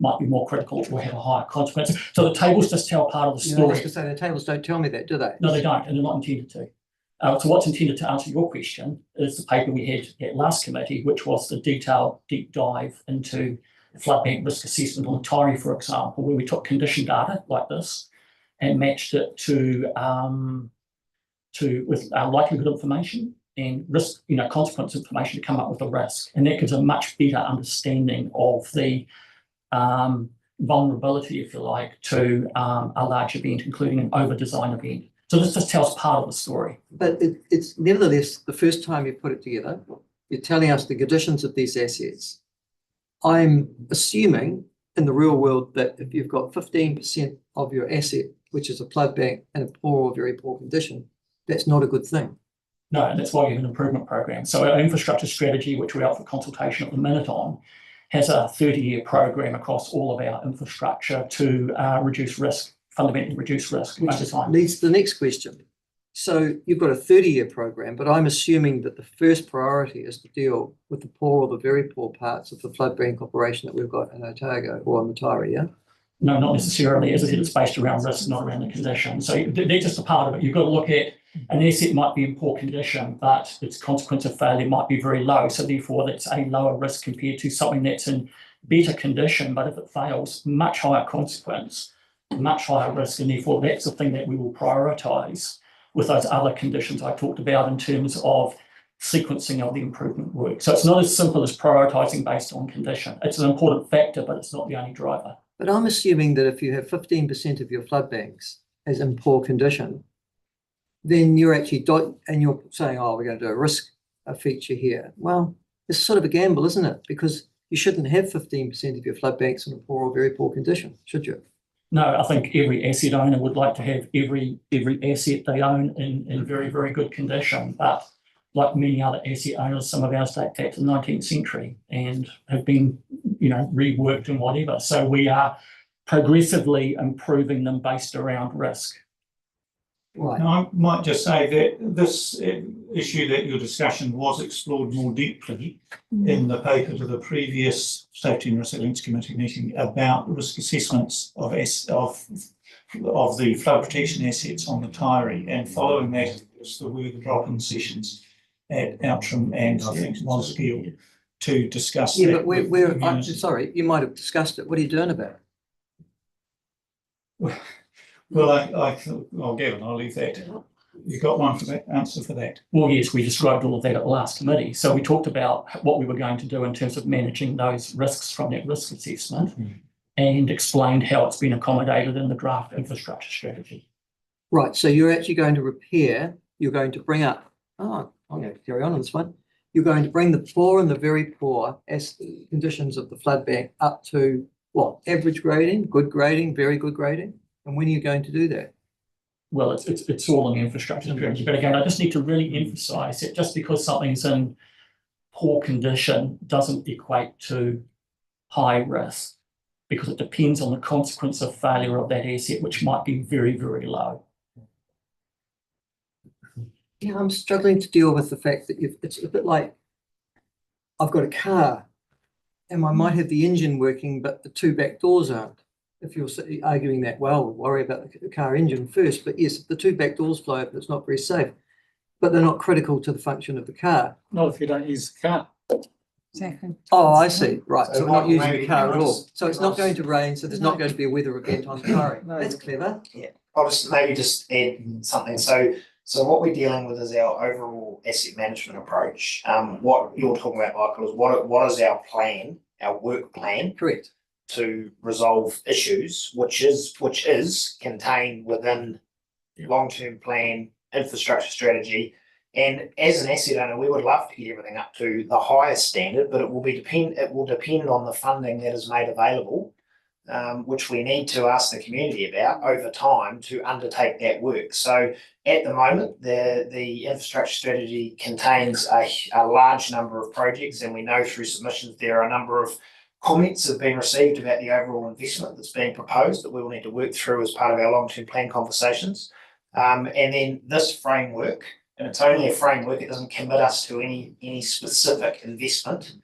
might be more critical or have a higher consequence. So the tables just tell part of the story. I was going to say, the tables don't tell me that, do they? No, they don't, and they're not intended to. So what's intended to answer your question is the paper we had at last committee, which was the detailed deep dive into flood bank risk assessment on the Tairi, for example, where we took condition data like this and matched it with likelihood information and risk, consequence information to come up with a risk. And that gives a much better understanding of the vulnerability, if you like, to a large event, including an over-design event. So this just tells part of the story. But it's nevertheless, the first time you put it together, you're telling us the conditions of these assets. I'm assuming in the real world that if you've got 15% of your asset, which is a flood bank, in a poor or very poor condition, that's not a good thing. No, and that's why we have an improvement program. So our infrastructure strategy, which we're out for consultation at the minute on, has a 30-year program across all of our infrastructure to reduce risk, fundamentally reduce risk over time. Leads to the next question. So you've got a 30-year program, but I'm assuming that the first priority is to deal with the poor or the very poor parts of the flood bank operation that we've got in Otago or on the Tairi, yeah? No, not necessarily. As I said, it's based around risk, not around the condition. So they're just a part of it. You've got to look at an asset might be in poor condition, but its consequence of failure might be very low. So therefore, that's a lower risk compared to something that's in better condition, but if it fails, much higher consequence, much higher risk, and therefore that's the thing that we will prioritise with those other conditions I talked about in terms of sequencing of the improvement work. So it's not as simple as prioritising based on condition. It's an important factor, but it's not the only driver. But I'm assuming that if you have 15% of your flood banks as in poor condition, then you're actually, and you're saying, oh, we're going to do a risk feature here. Well, it's sort of a gamble, isn't it? Because you shouldn't have 15% of your flood banks in a poor or very poor condition, should you? No, I think every asset owner would like to have every asset they own in very, very good condition. But like many other asset owners, some of ours date back to the 19th century and have been, reworked and whatever. So we are progressively improving them based around risk. Right. Now, I might just say that this issue that your discussion was explored more deeply in the paper to the previous Safety and Resilience Committee meeting about risk assessments of the flood protection assets on the Tairi, and following that was the were the drop-in sessions at Outram and I think Monskiel to discuss yeah, that. But I'm sorry, you might have discussed it. What are you doing about it? Well, Gavin, I'll leave that. You got one for that answer for that? Well, yes, we described all of that at the last committee. So we talked about what we were going to do in terms of managing those risks from that risk assessment and explained how it's been accommodated in the draft infrastructure strategy. Right, so you're actually going to repair, you're going to bring up I'm going to carry on this one. You're going to bring the poor and the very poor as conditions of the flood bank up to what? Average grading, good grading, very good grading? And when are you going to do that? Well, it's all in the infrastructure strategy, but again, I just need to really emphasise that just because something's in poor condition doesn't equate to high risk, because it depends on the consequence of failure of that asset, which might be very, very low. Yeah, I'm struggling to deal with the fact that it's a bit like I've got a car and I might have the engine working, but the two back doors aren't. If you're arguing that, well, we'll worry about the car engine first. But yes, if the two back doors fly open, it's not very safe. But they're not critical to the function of the car. Not if you don't use the car. Exactly. Oh, I see. Right. So we're not using maybe the car at because- all. So it's not going to rain. So there's not going to be a weather event on the car. That's clever. Yeah, I'll just add something. So what we're dealing with is our overall asset management approach. What you're talking about, Michael, is what is our plan, our work plan? Correct. To resolve issues, which is contained within long-term plan, infrastructure strategy. And as an asset owner, we would love to get everything up to the highest standard, but it will depend on the funding that is made available, which we need to ask the community about over time to undertake that work. So at the moment, the infrastructure strategy contains a large number of projects, and we know through submissions there are a number of comments have been received about the overall investment that's being proposed that we will need to work through as part of our long-term plan conversations. And then this framework, and it's only a framework, it doesn't commit us to any specific investment,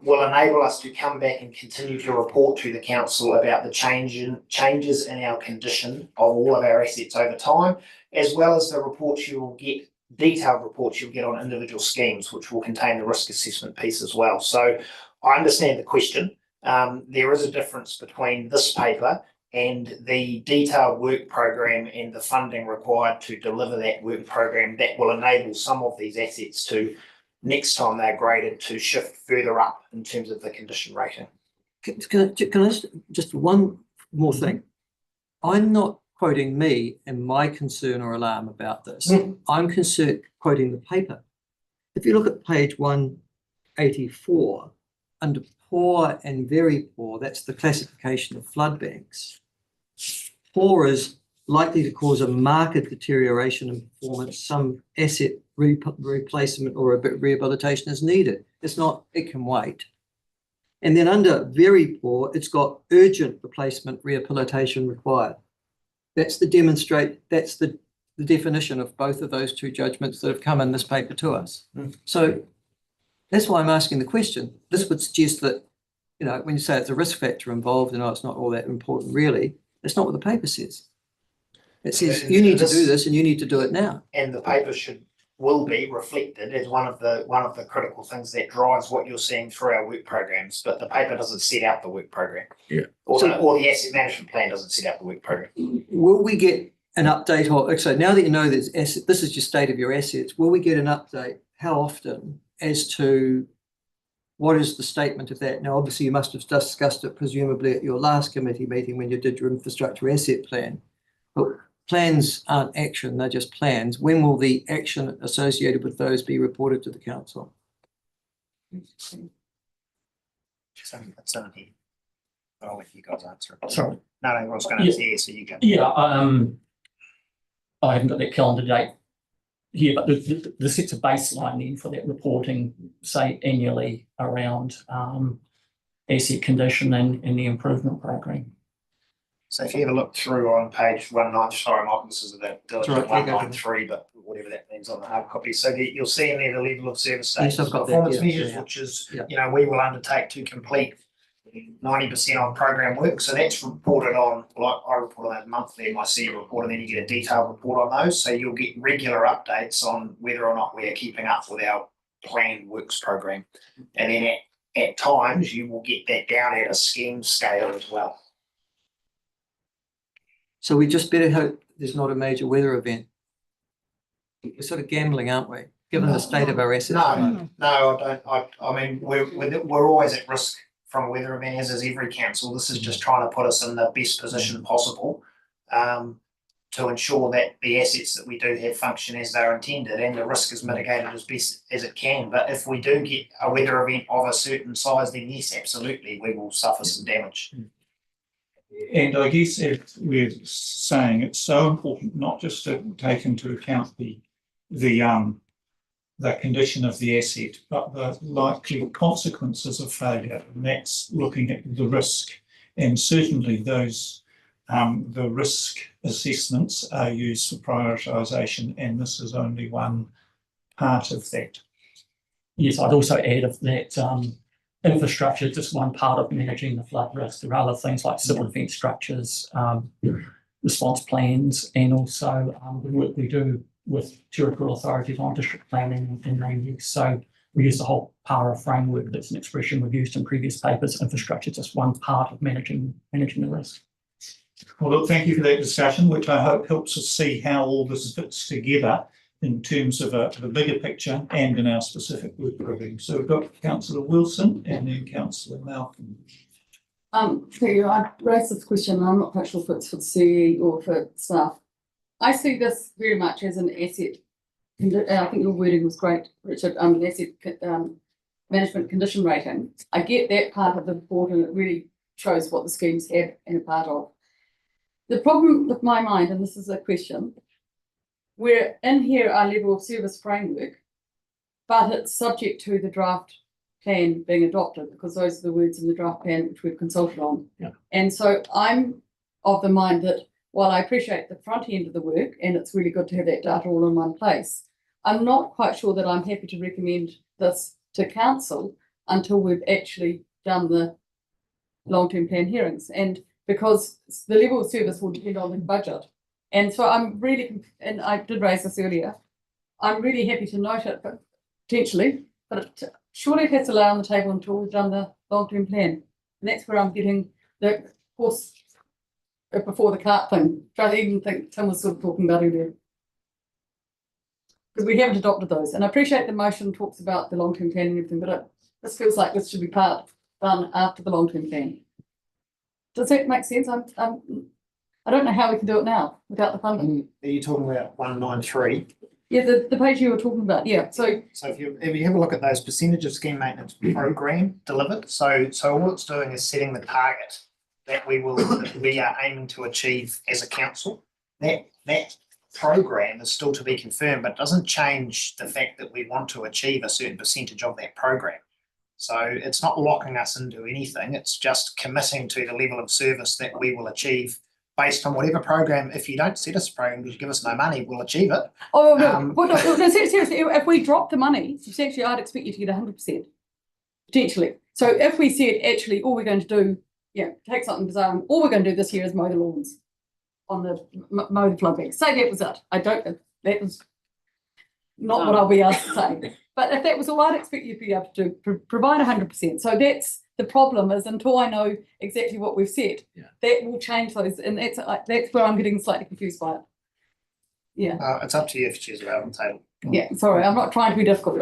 will enable us to come back and continue to report to the council about the changes in our condition of all of our assets over time, as well as the reports you will get, detailed reports you'll get on individual schemes, which will contain the risk assessment piece as well. So I understand the question. There is a difference between this paper and the detailed work program and the funding required to deliver that work program that will enable some of these assets to, next time they're graded, to shift further up in terms of the condition rating. Can I just one more thing? I'm not quoting me and my concern or alarm about this. I'm quoting the paper. If you look at page 184, under poor and very poor, that's the classification of flood banks. Poor is likely to cause a marked deterioration in performance. Some asset replacement or a bit rehabilitation is needed. It's not, it can wait. And then under very poor, it's got urgent replacement rehabilitation required. That's the definition of both of those two judgments that have come in this paper to us. So that's why I'm asking the question. This would suggest that, you know, when you say it's a risk factor involved, and it's not all that important really, that's not what the paper says. It says you need to do this and you need to do it now. And the paper will be reflected as one of the critical things that drives what you're seeing through our work programs, but the paper doesn't set out the work program. Yeah. Or the asset management plan doesn't set out the work program. Will we get an update on, so now that you know this is your state of your assets, will we get an update how often as to what is the statement of that? Now, obviously you must have discussed it presumably at your last committee meeting when you did your infrastructure asset plan, but plans aren't action, they're just plans. When will the action associated with those be reported to the council? It's on here. I'll let you guys answer it. Sorry. No, I was going to say, so you go. Yeah, I haven't got that calendar date here, but the sets a baseline then for that reporting, say annually around asset condition and the improvement program. So if you ever look through on page 19, sorry, Michael, this is the diligent right, 193, but whatever that means on the hard copy. So you'll see in there the level of service Yes, status I've got that, performance yeah, measures, yeah. which is, Yeah. you know, we will undertake to complete 90% of program work. So that's reported on, like I report on that monthly in my CEO report, and then you get a detailed report on those. So you'll get regular updates on whether or not we're keeping up with our planned works program. And then at times you will get that down at a scheme scale as well. So we just better hope there's not a major weather event. We're sort of gambling, aren't we? Given the state of our assets. No, I don't. I mean, we're always at risk from a weather event, as is every council. This is just trying to put us in the best position possible. to ensure that the assets that we do have function as they're intended and the risk is mitigated as best as it can. But if we do get a weather event of a certain size, then yes, absolutely, we will suffer some damage. And I guess if we're saying it's so important not just to take into account the condition of the asset, but the likely consequences of failure, and that's looking at the risk. And certainly those the risk assessments are used for prioritisation, and this is only one part of that. Yes, I'd also add of that infrastructure is just one part of managing the flood risk. There are other things like civil defence structures, response plans, and also the work we do with territorial authorities on district planning and land use. So we use the whole PARA framework. That's an expression we've used in previous papers. Infrastructure is just one part of managing the risk. Well, look, thank you for that discussion, which I hope helps us see how all this fits together in terms of the bigger picture and in our specific work review. So we've got Councillor Wilson and then Councillor Malcolm. Thank you. I raised this question, and I'm not quite sure if it's for the CE or for staff. I see this very much as an asset. I think your wording was great, Richard. An asset management condition rating. I get that part of the report, and it really shows what the schemes have and are part of. The problem with my mind, and this is a question, we're in here our level of service framework, but it's subject to the draft plan being adopted, because those are the words in the draft plan which we've consulted on. Yeah. And so I'm of the mind that while I appreciate the front end of the work, and it's really good to have that data all in one place, I'm not quite sure that I'm happy to recommend this to council until we've actually done the long-term plan hearings, and because the level of service will depend on the budget. And so I'm really, and I did raise this earlier, I'm really happy to note it, but potentially, but surely it has to lay on the table until we've done the long-term plan. And that's where I'm getting the horse before the cart thing, which I even think Tim was sort of talking about earlier. Because we haven't adopted those. And I appreciate the motion talks about the long-term plan and everything, but this feels like this should be done after the long-term plan. Does that make sense? I don't know how we can do it now without the funding. Are you talking about 193? Yeah, the page you were talking about, yeah. So if you have a look at those percentage of scheme maintenance program delivered, so all it's doing is setting the target that we are aiming to achieve as a council. That program is still to be confirmed, but doesn't change the fact that we want to achieve a certain percentage of that program. So it's not locking us into anything. It's just committing to the level of service that we will achieve based on whatever program. If you don't set us a program, you give us no money, we'll achieve it. Oh, no, seriously, if we drop the money substantially, I'd expect you to get 100%, potentially. So if we said, actually, all we're going to do, take something bizarre, and all we're going to do this year is mow the lawns on the mow the floodbanks. Say that was it. That was not what I'll be asked to say. But if that was all, I'd expect you to be able to provide 100%. So that's the problem, is until I know exactly what we've said, that will change those. And that's where I'm getting slightly confused by it. Yeah. It's up to you if you choose around the table. Yeah, sorry, I'm not trying to be difficult.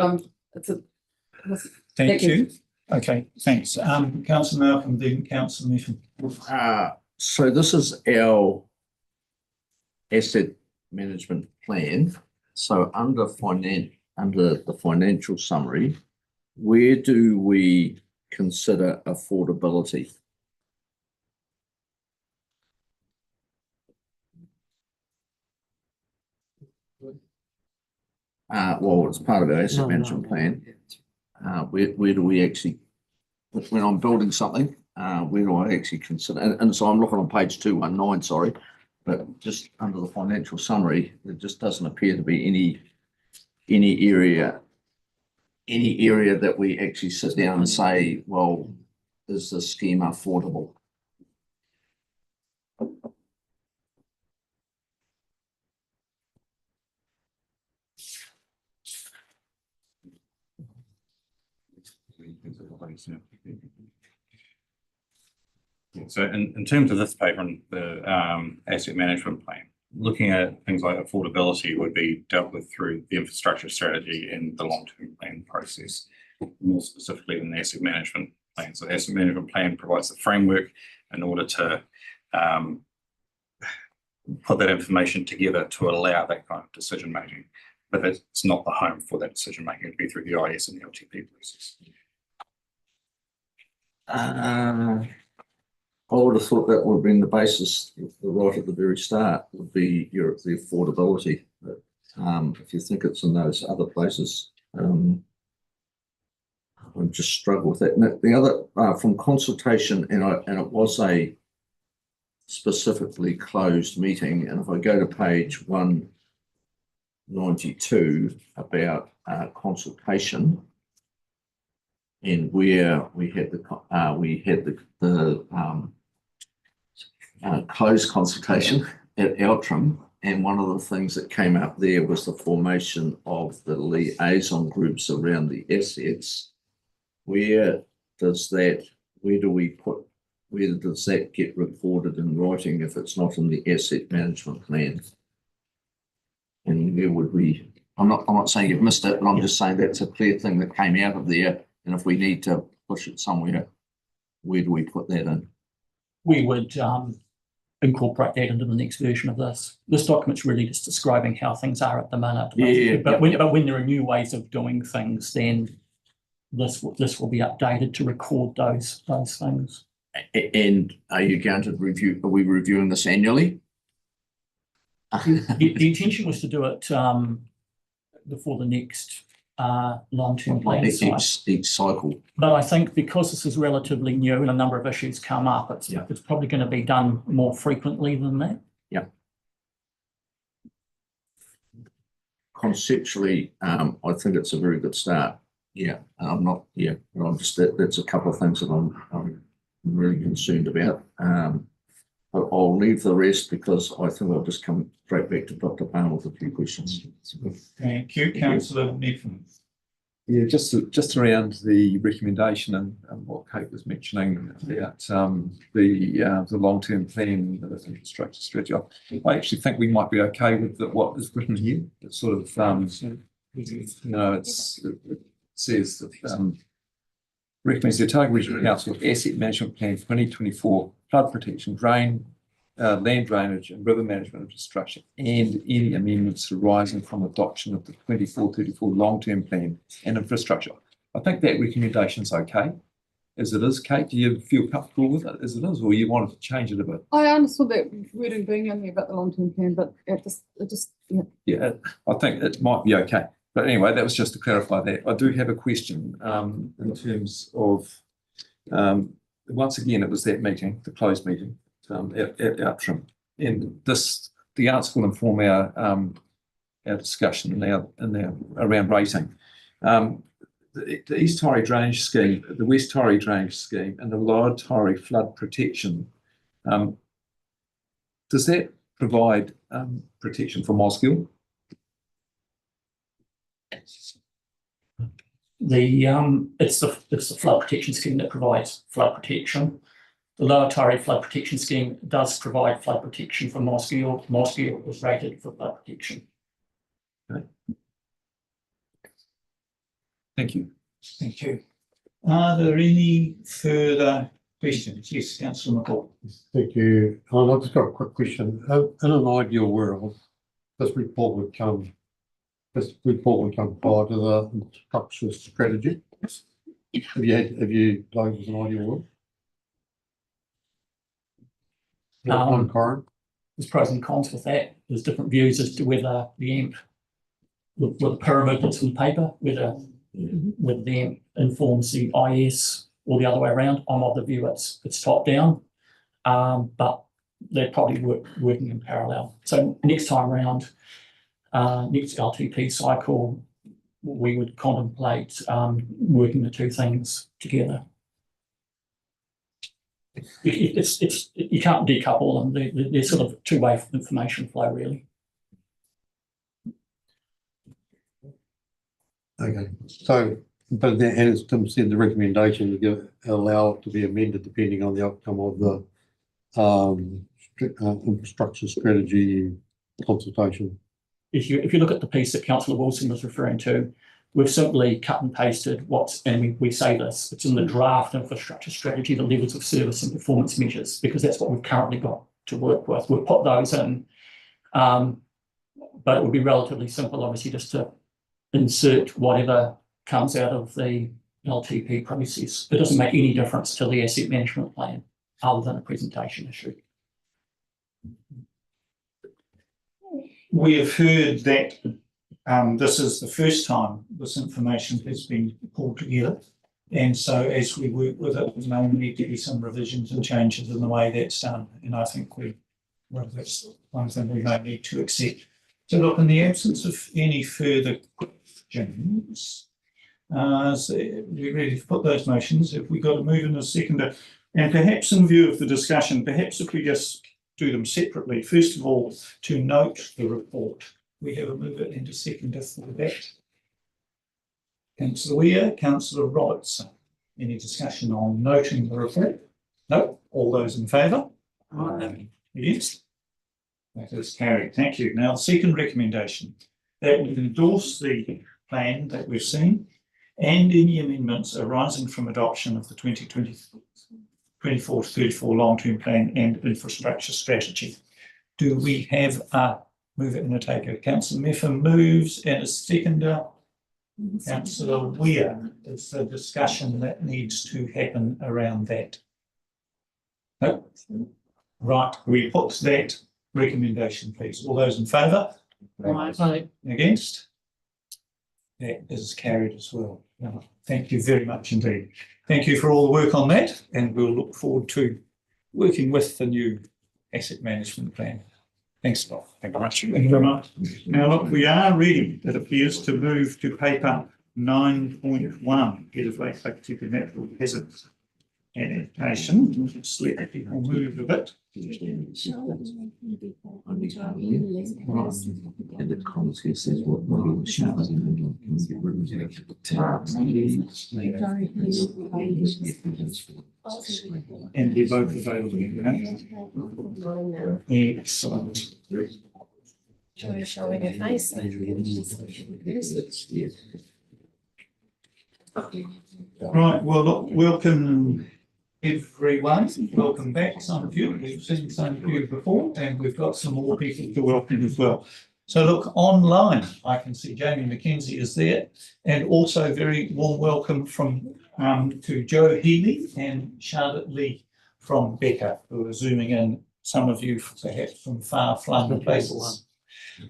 Thank you. Okay, thanks. Councillor Malcolm, then Councillor Methven. So this is our asset management plan. So under the financial summary, where do we consider affordability? Well, it's part of our asset management plan. Where do we actually, when I'm building something, where do I actually consider? And so I'm looking on page 219, sorry, but just under the financial summary, there just doesn't appear to be any area that we actually sit down and say, well, is the scheme affordable? So in terms of this paper and the asset management plan, looking at things like affordability would be dealt with through the infrastructure strategy and the long-term plan process, more specifically in the asset management plan. So the asset management plan provides the framework in order to put that information together to allow that kind of decision making. But it's not the home for that decision making. It'd be through the IS and the LTP process. I would have thought that would have been the basis right at the very start, would be the affordability. But if you think it's in those other places, I just struggle with that. And the other from consultation, and it was a specifically closed meeting. And if I go to page 192 about consultation, and where we had the closed consultation at Outram, and one of the things that came up there was the formation of the liaison groups around the assets. Where does that get recorded in writing if it's not in the asset management plan? And where would we? I'm not saying you've missed it, but I'm just saying that's a clear thing that came out of there. And if we need to push it somewhere, where do we put that in? We would incorporate that into the next version of this. This document's really just describing how things are at the minute. But when there are new ways of doing things, then this will be updated to record those things. And are you going to review? Are we reviewing this annually? The intention was to do it before the next long-term plan each cycle. But I think because this is relatively new and a number of issues come up, it's probably going to be done more frequently than that. Yeah. Conceptually, I think it's a very good start. Yeah, I'm not. Yeah, but I'm just that's a couple of things that I'm really concerned about. But I'll leave the rest because I think I'll just come straight back to Dr. Palmer with a few questions. Thank you, Councillor Neffen. Yeah, just around the recommendation and what Kate was mentioning about the long-term plan, the infrastructure strategy. I actually think we might be okay with what is written here. It's sort of it says that recommends the Otago Regional Council Asset Management Plan 2024 flood protection, land drainage and river management infrastructure, and any amendments arising from adoption of the 24-34 long-term plan and infrastructure. I think that recommendation is okay as it is. Kate, do you feel comfortable with it as it is, or you wanted to change it a bit? I understood that wording being in there about the long-term plan, but it just Yeah, I think it might be okay. But anyway, that was just to clarify that. I do have a question in terms of, once again, it was that meeting, the closed meeting at Outram. And the answer will inform our discussion around rating. The East Torrey Drainage Scheme, the West Torrey Drainage Scheme, and the Lower Torrey Flood Protection, does that provide protection for Mosgiel? It's the flood protection scheme that provides flood protection. The Lower Torrey Flood Protection Scheme does provide flood protection for Mosgiel. Mosgiel was rated for flood protection. Okay. Thank you. Thank you. Are there any further questions? Yes, Councillor McCall. Thank you. I've just got a quick question. In an ideal world, this report would come prior to the infrastructure strategy. Have you thought it was an ideal world? There's pros and cons with that. There's different views as to whether the AMP, with the pyramid that's in the paper, whether the AMP informs the IS or the other way around. I'm of the view it's top down, but they're probably working in parallel. So next time around, next LTP cycle, we would contemplate working the two things together. You can't decouple them. They're sort of two-way information flow, really. Okay, so, but then, as Tim said, the recommendation would allow it to be amended depending on the outcome of the infrastructure strategy consultation. If you look at the piece that Councillor Wilson was referring to, we've simply cut and pasted we say this, it's in the draft infrastructure strategy, the levels of service and performance measures, because that's what we've currently got to work with. We've put those in But it would be relatively simple, obviously, just to insert whatever comes out of the LTP process. It doesn't make any difference to the asset management plan other than a presentation issue. We have heard that this is the first time this information has been pulled together. And so as we work with it, there may need to be some revisions and changes in the way that's done. And I think that's one thing we may need to accept. So look, in the absence of any further questions, so we're ready to put those motions. If we got to move in a seconder, and perhaps in view of the discussion, perhaps if we just do them separately. First of all, to note the report, we have a mover and a seconder for that. Councillor Weir, Councillor Robertson. Any discussion on noting the report? No. All those in favour? Against? That is carried. Thank you. Now, the second recommendation, that we endorse the plan that we've seen and any amendments arising from adoption of the 2024-34 long-term plan and infrastructure strategy. Do we have a mover and a taker? Councillor Meffer moves and a seconder. Councillor Weir, is the discussion that needs to happen around that? No? Right, we put that recommendation, please. All those in favour? Against? That is carried as well. Thank you very much indeed. Thank you for all the work on that, and we'll look forward to working with the new asset management plan. Thanks a lot. Thank you very much. Thank you very much. Now, look, we are ready, it appears, to move to paper 9.1, Head of Lake Whakatipu Natural Hazards Adaptation. Just let people move a bit. And the comments here says what model is shown and they're both available. Excellent. Joy showing her face. Right, well, look, welcome everyone. Welcome back, some of you. We've seen some of you before, and we've got some more people to welcome as well. So look, online, I can see Jamie McKenzie is there, and also very warm welcome from to Joe Healy and Charlotte Lee from Becca, who are zooming in, some of you perhaps from far-flung places.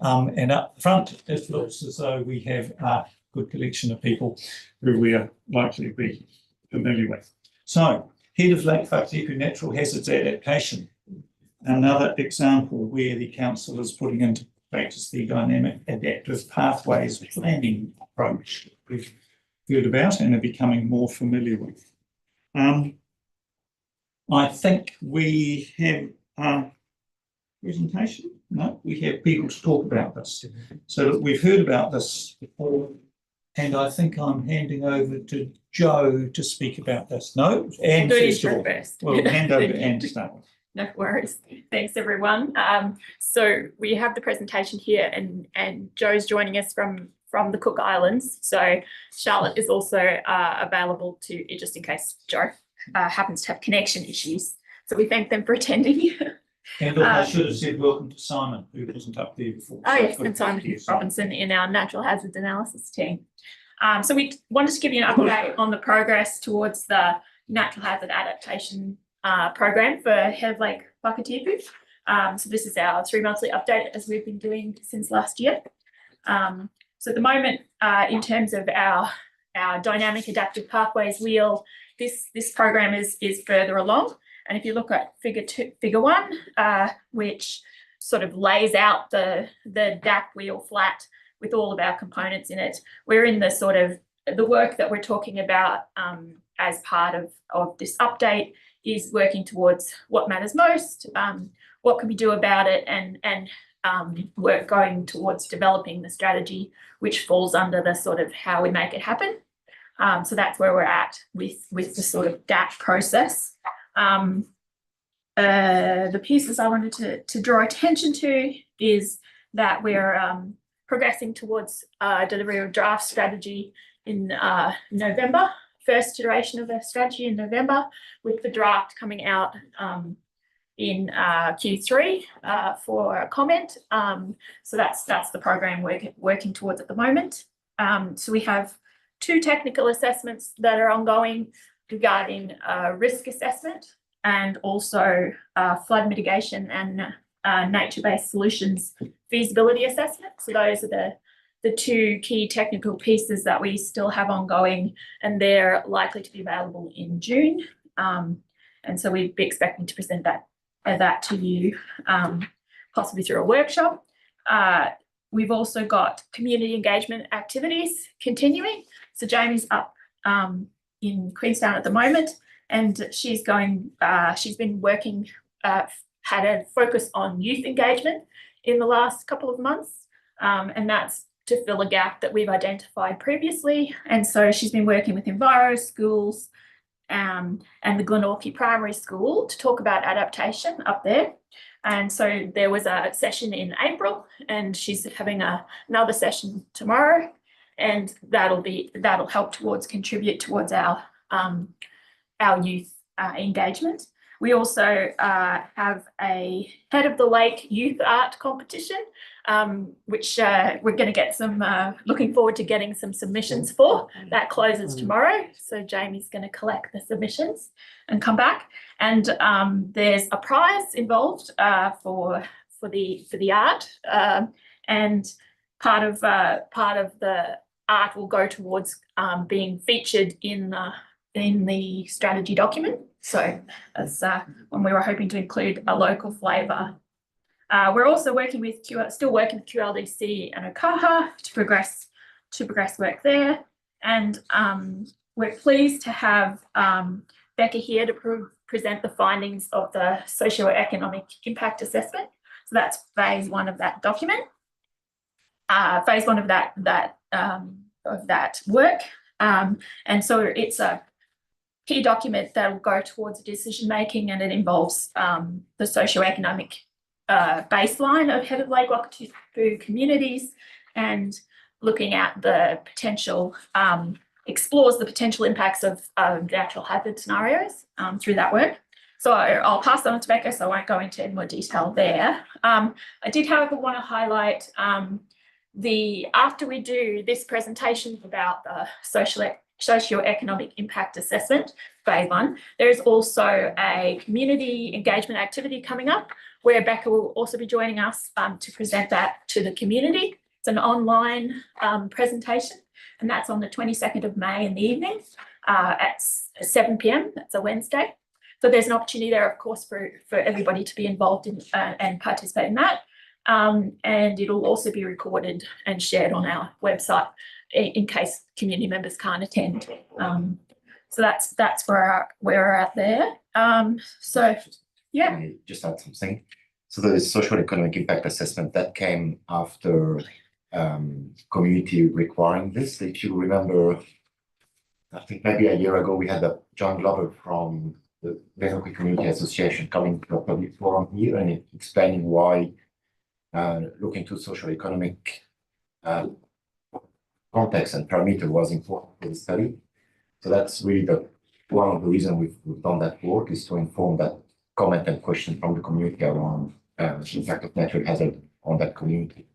And up front, it looks as though we have a good collection of people who we are likely to be familiar with. So, Head of Lake Whakatipu Natural Hazards Adaptation, another example where the council is putting into practice the dynamic adaptive pathways planning approach we've heard about and are becoming more familiar with. I think we have a presentation. No, we have people to talk about this. So we've heard about this before, and I think I'm handing over to Joe to speak about this. No, and first of all, we'll hand over to Anne to start with. No worries. Thanks, everyone. So we have the presentation here, and Joe's joining us from the Cook Islands. So Charlotte is also available to, just in case Joe happens to have connection issues. So we thank them for attending. And look, I should have said welcome to Simon, who wasn't up there before. Oh, yes, and Simon Robinson in our natural hazards analysis team. So we wanted to give you an update on the progress towards the natural hazard adaptation program for Head of Lake Whakatipu. So this is our 3-monthly update, as we've been doing since last year. So at the moment, in terms of our dynamic adaptive pathways wheel, this program is further along. And if you look at figure 1, which sort of lays out the DAP wheel flat with all of our components in it, we're in the sort of the work that we're talking about as part of this update is working towards what matters most, what can we do about it, and work going towards developing the strategy, which falls under the sort of how we make it happen. So that's where we're at with the sort of DAP process. The pieces I wanted to draw attention to is that we're progressing towards delivery of draft strategy in November, first iteration of the strategy in November, with the draft coming out in Q3 for a comment. So that's the program we're working towards at the moment. So we have 2 technical assessments that are ongoing regarding risk assessment and also flood mitigation and nature-based solutions feasibility assessment. So those are the 2 key technical pieces that we still have ongoing, and they're likely to be available in June. And so we'd be expecting to present that to you, possibly through a workshop. We've also got community engagement activities continuing. So Jamie's up in Queenstown at the moment, and she's been working, had a focus on youth engagement in the last couple of months, and that's to fill a gap that we've identified previously. And so she's been working with Enviro schools and the Glenorchy Primary School to talk about adaptation up there. And so there was a session in April, and she's having another session tomorrow, and that'll help contribute towards our youth engagement. We also have a Head of the Lake youth art competition, which we're going to get some, looking forward to getting some submissions for. That closes tomorrow. So Jamie's going to collect the submissions and come back. And there's a prize involved for the art. And part of the art will go towards being featured in the strategy document. So as when we were hoping to include a local flavour. We're also working with QLDC and OCAHA to progress work there. And we're pleased to have Becca here to present the findings of the socio-economic impact assessment. So that's phase 1 of that document. Phase 1 of that work. And so it's a key document that will go towards decision making, and it involves the socio-economic baseline of Head of Lake Wakatipu communities, and looking at the potential, explores the potential impacts of natural hazard scenarios through that work. So I'll pass on to Becca, so I won't go into any more detail there. I did, however, want to highlight after we do this presentation about the socio-economic impact assessment, phase 1, there is also a community engagement activity coming up where Becca will also be joining us to present that to the community. It's an online presentation, and that's on the 22nd of May in the evening at 7 p.m. That's a Wednesday. So there's an opportunity there, of course, for everybody to be involved in and participate in that. And it'll also be recorded and shared on our website in case community members can't attend. So that's where we're at there. So yeah. Can I just add something? So the social economic impact assessment that came after community requiring this. If you remember, I think maybe a year ago we had John Glover from the Glenorchy Community Association coming to a public forum here and explaining why looking to social economic context and parameter was important for the study. So that's really one of the reasons we've done that work, is to inform that comment and question from the community around the impact of natural hazard on that community.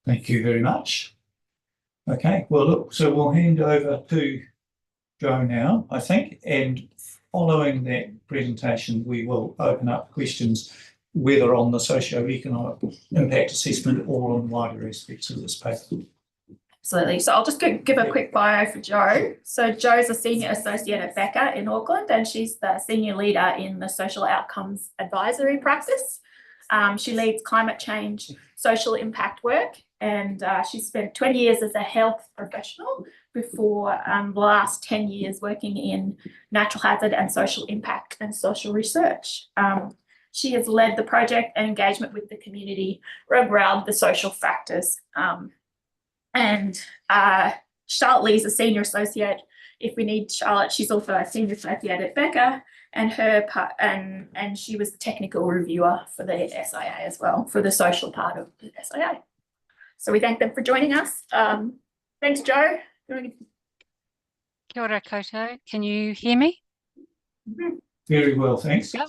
Thank you very much. Okay, well, look, so we'll hand over to Joe now, I think, and following that presentation, we will open up questions, whether on the socio-economic impact assessment or on wider aspects of this paper. Absolutely. So I'll just give a quick bio for Jo. So Jo's a senior associate at Becca in Auckland, and she's the senior leader in the social outcomes advisory practice. She leads climate change social impact work, and she spent 20 years as a health professional before the last 10 years working in natural hazard and social impact and social research. She has led the project and engagement with the community around the social factors. And Charlotte Lee's a senior associate. If we need Charlotte, she's also a senior associate at Becca, and and she was the technical reviewer for the SIA as well, for the social part of the SIA. So we thank them for joining us. Thanks, Jo. Kia ora koutou. Can you hear me? Very well, thanks. Yep.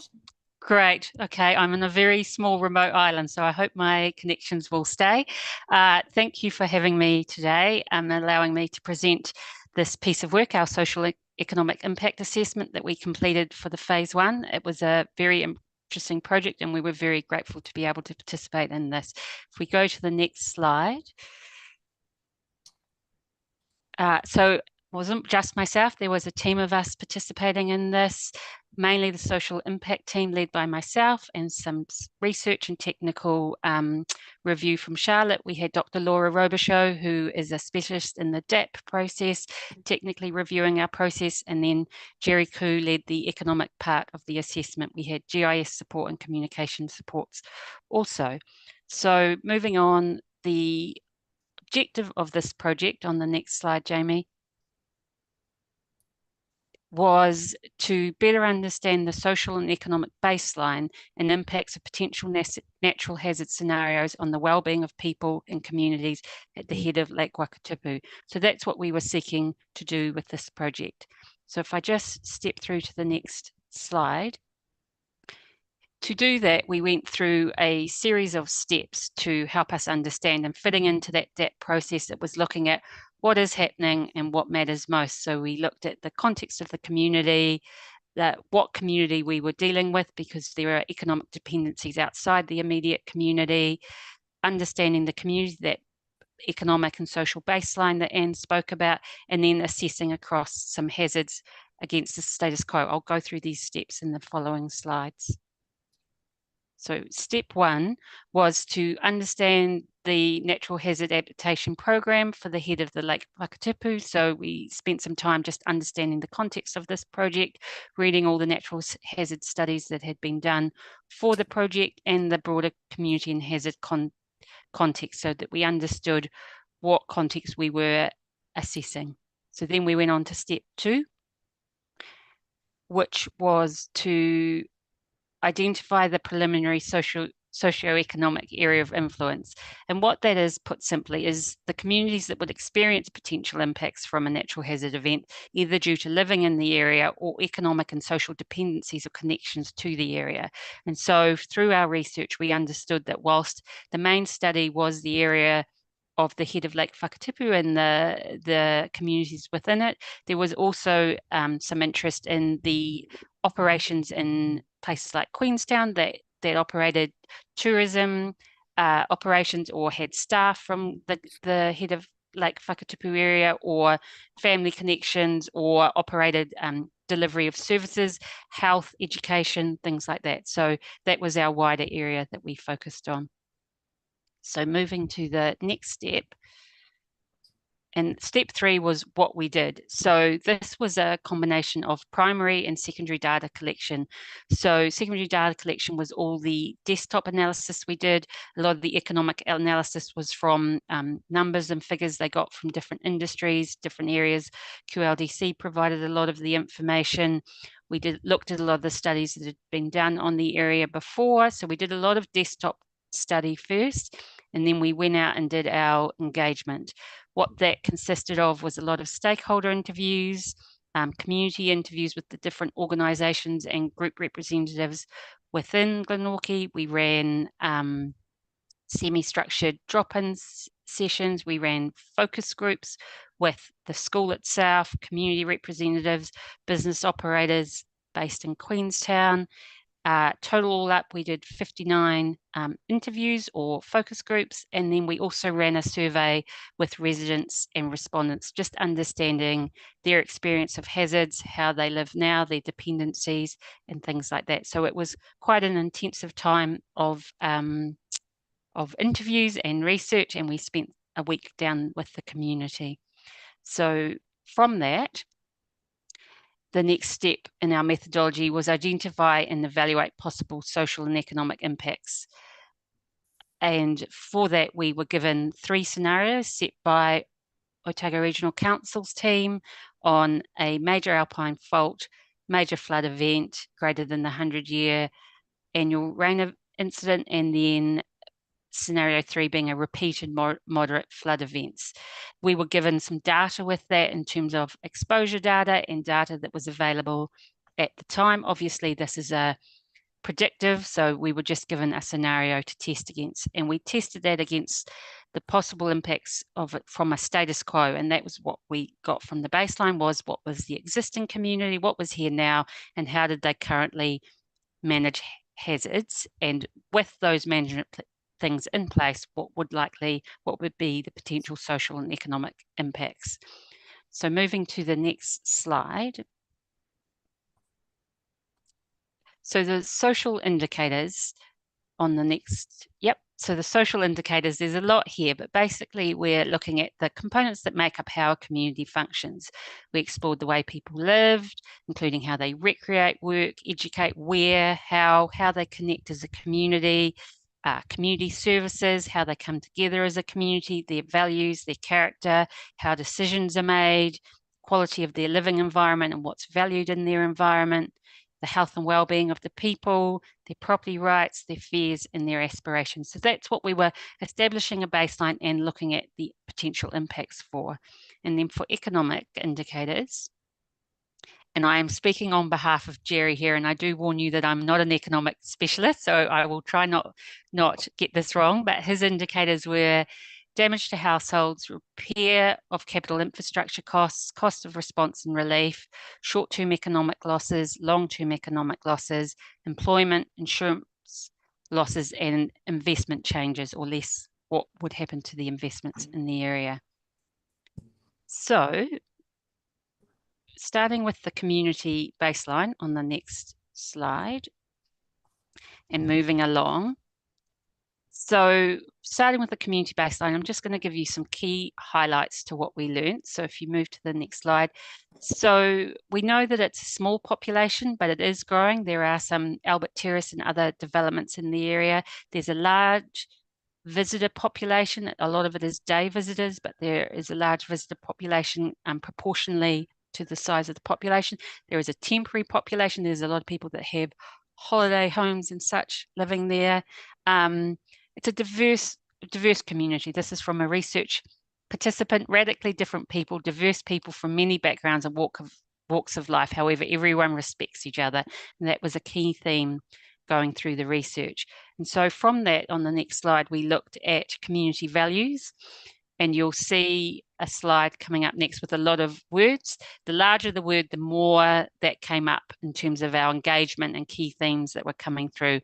Great. Okay, I'm on a very small remote island, so I hope my connections will stay. Thank you for having me today and allowing me to present this piece of work, our social economic impact assessment that we completed for the phase 1. It was a very interesting project and we were very grateful to be able to participate in this. If we go to the next slide. So it wasn't just myself, there was a team of us participating in this, mainly the social impact team led by myself and some research and technical review from Charlotte. We had Dr. Laura Robichaud, who is a specialist in the DAP process, technically reviewing our process, and then Jerry Koo led the economic part of the assessment. We had GIS support and communication supports also. So moving on, the objective of this project on the next slide, Jamie, was to better understand the social and economic baseline and impacts of potential natural hazard scenarios on the well-being of people and communities at the head of Lake Wakatipu. So that's what we were seeking to do with this project. So if I just step through to the next slide. To do that, we went through a series of steps to help us understand, and fitting into that process that was looking at what is happening and what matters most. So we looked at the context of the community, what community we were dealing with, because there are economic dependencies outside the immediate community, understanding the community, that economic and social baseline that Anne spoke about, and then assessing across some hazards against the status quo. I'll go through these steps in the following slides. So step 1 was to understand the natural hazard adaptation program for the head of the Lake Wakatipu. So we spent some time just understanding the context of this project, reading all the natural hazard studies that had been done for the project and the broader community and hazard context, so that we understood what context we were assessing. So then we went on to step 2, which was to identify the preliminary socio-economic area of influence. And what that is, put simply, is the communities that would experience potential impacts from a natural hazard event, either due to living in the area or economic and social dependencies or connections to the area. And so through our research, we understood that whilst the main study was the area of the head of Lake Wakatipu and the communities within it, there was also some interest in the operations in places like Queenstown that operated tourism operations or had staff from the head of Lake Wakatipu area, or family connections, or operated delivery of services, health, education, things like that. So that was our wider area that we focused on. So moving to the next step. And step 3 was what we did. So this was a combination of primary and secondary data collection. So secondary data collection was all the desktop analysis we did. A lot of the economic analysis was from numbers and figures they got from different industries, different areas. QLDC provided a lot of the information. We looked at a lot of the studies that had been done on the area before. So we did a lot of desktop study first, and then we went out and did our engagement. What that consisted of was a lot of stakeholder interviews, community interviews with the different organisations and group representatives within Glenorchy. We ran semi-structured drop-in sessions. We ran focus groups with the school itself, community representatives, business operators based in Queenstown. Total all up, we did 59 interviews or focus groups, and then we also ran a survey with residents and respondents, just understanding their experience of hazards, how they live now, their dependencies, and things like that. So it was quite an intensive time of interviews and research, and we spent a week down with the community. So from that, the next step in our methodology was identify and evaluate possible social and economic impacts. And for that, we were given 3 scenarios set by Otago Regional Council's team on a major alpine fault, major flood event greater than the 100-year annual rain incident, and then scenario 3 being a repeated moderate flood events. We were given some data with that in terms of exposure data and data that was available at the time. Obviously, this is a predictive, so we were just given a scenario to test against, and we tested that against the possible impacts of it from a status quo, and that was what we got from the baseline, was what was the existing community, what was here now, and how did they currently manage hazards, and with those management things in place, what would be the potential social and economic impacts. So moving to the next slide. So the social indicators on the next, so the social indicators, there's a lot here, but basically we're looking at the components that make up how a community functions. We explored the way people lived, including how they recreate, work, educate, where, how they connect as a community, community services, how they come together as a community, their values, their character, how decisions are made, quality of their living environment and what's valued in their environment, the health and well-being of the people, their property rights, their fears and their aspirations. So that's what we were establishing a baseline and looking at the potential impacts for. And then for economic indicators, and I am speaking on behalf of Jerry here, and I do warn you that I'm not an economic specialist, so I will try not get this wrong, but his indicators were damage to households, repair of capital infrastructure costs, cost of response and relief, short-term economic losses, long-term economic losses, employment, insurance losses, and investment changes, or less, what would happen to the investments in the area. So, starting with the community baseline on the next slide and moving along. So starting with the community baseline, I'm just going to give you some key highlights to what we learned. So if you move to the next slide. So we know that it's a small population, but it is growing. There are some Albert Terrace and other developments in the area. There's a large visitor population. A lot of it is day visitors, but there is a large visitor population proportionally to the size of the population. There is a temporary population. There's a lot of people that have holiday homes and such living there. It's a diverse community. This is from a research participant, radically different people, diverse people from many backgrounds and walks of life. However, everyone respects each other. And that was a key theme going through the research. And so from that, on the next slide, we looked at community values. And you'll see a slide coming up next with a lot of words. The larger the word, the more that came up in terms of our engagement and key themes that were coming through.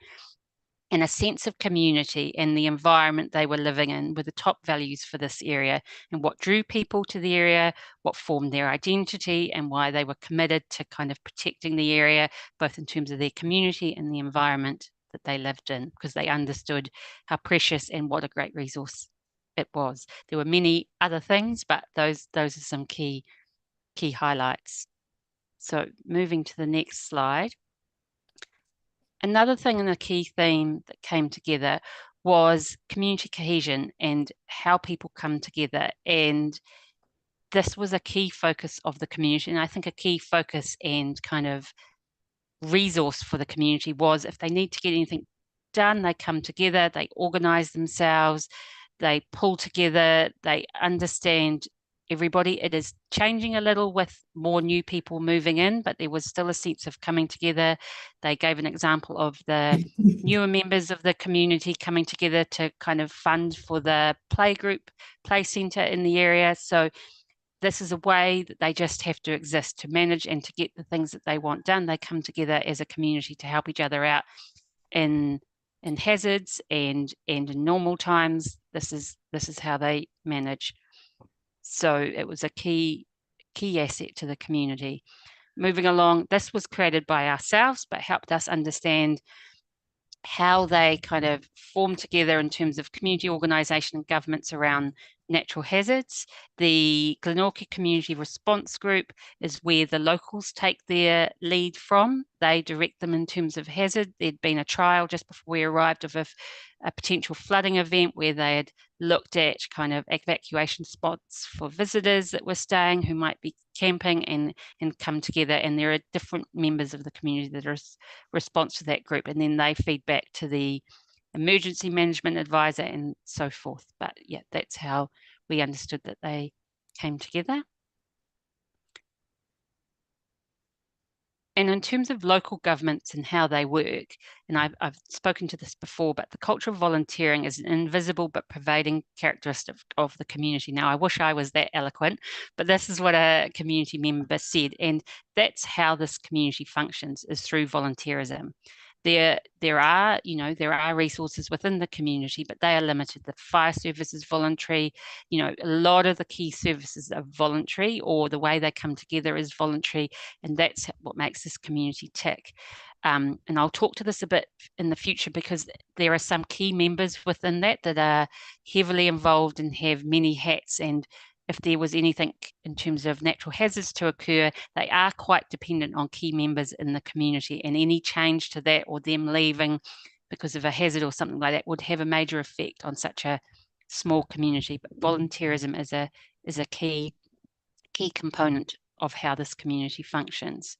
And a sense of community and the environment they were living in were the top values for this area, and what drew people to the area, what formed their identity, and why they were committed to kind of protecting the area, both in terms of their community and the environment that they lived in, because they understood how precious and what a great resource it was. There were many other things, but those are some key highlights. So moving to the next slide. Another thing and a key theme that came together was community cohesion and how people come together. And this was a key focus of the community. And I think a key focus and kind of resource for the community was, if they need to get anything done, they come together, they organize themselves, they pull together, they understand everybody. It is changing a little with more new people moving in, but there was still a sense of coming together. They gave an example of the newer members of the community coming together to kind of fund for the play centre in the area. So this is a way that they just have to exist to manage and to get the things that they want done. They come together as a community to help each other out in hazards and in normal times. This is how they manage. So it was a key asset to the community. Moving along, this was created by ourselves, but helped us understand how they kind of form together in terms of community organisation and governments around natural hazards. The Glenorchy Community Response Group is where the locals take their lead from. They direct them in terms of hazard. There'd been a trial just before we arrived of a potential flooding event where they had looked at kind of evacuation spots for visitors that were staying who might be camping and come together. And there are different members of the community that are response to that group. And then they feed back to the emergency management advisor and so forth. But yeah, that's how we understood that they came together. And in terms of local governments and how they work, and I've spoken to this before, but the culture of volunteering is an invisible but pervading characteristic of the community. Now, I wish I was that eloquent, but this is what a community member said, and that's how this community functions, is through volunteerism. There are resources within the community, but they are limited. The fire service is voluntary. A lot of the key services are voluntary, or the way they come together is voluntary, and that's what makes this community tick. And I'll talk to this a bit in the future, because there are some key members within that are heavily involved and have many hats, and if there was anything in terms of natural hazards to occur, they are quite dependent on key members in the community, and any change to that or them leaving because of a hazard or something like that would have a major effect on such a small community. But volunteerism is a key component of how this community functions.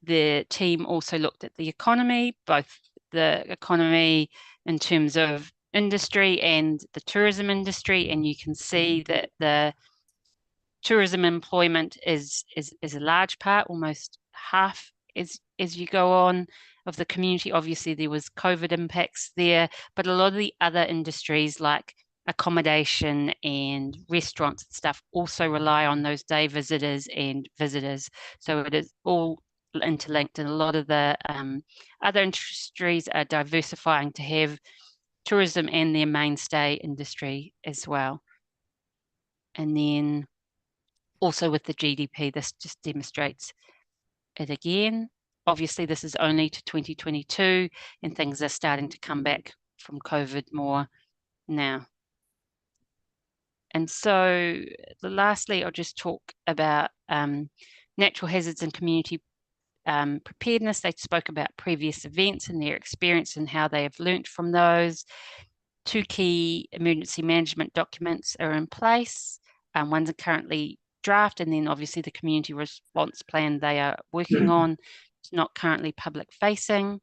The team also looked at the economy, both the economy in terms of industry and the tourism industry, and you can see that the tourism employment is a large part, almost half as you go on of the community. Obviously there was COVID impacts there, but a lot of the other industries like accommodation and restaurants and stuff also rely on those day visitors and visitors. So it is all interlinked, and a lot of the other industries are diversifying to have tourism and their mainstay industry as well. And then also with the GDP, this just demonstrates it again. Obviously, this is only to 2022, and things are starting to come back from COVID more now. And so lastly, I'll just talk about natural hazards and community preparedness. They spoke about previous events and their experience and how they have learnt from those. 2 key emergency management documents are in place. One's currently draft, and then obviously the community response plan they are working on. It's not currently public facing.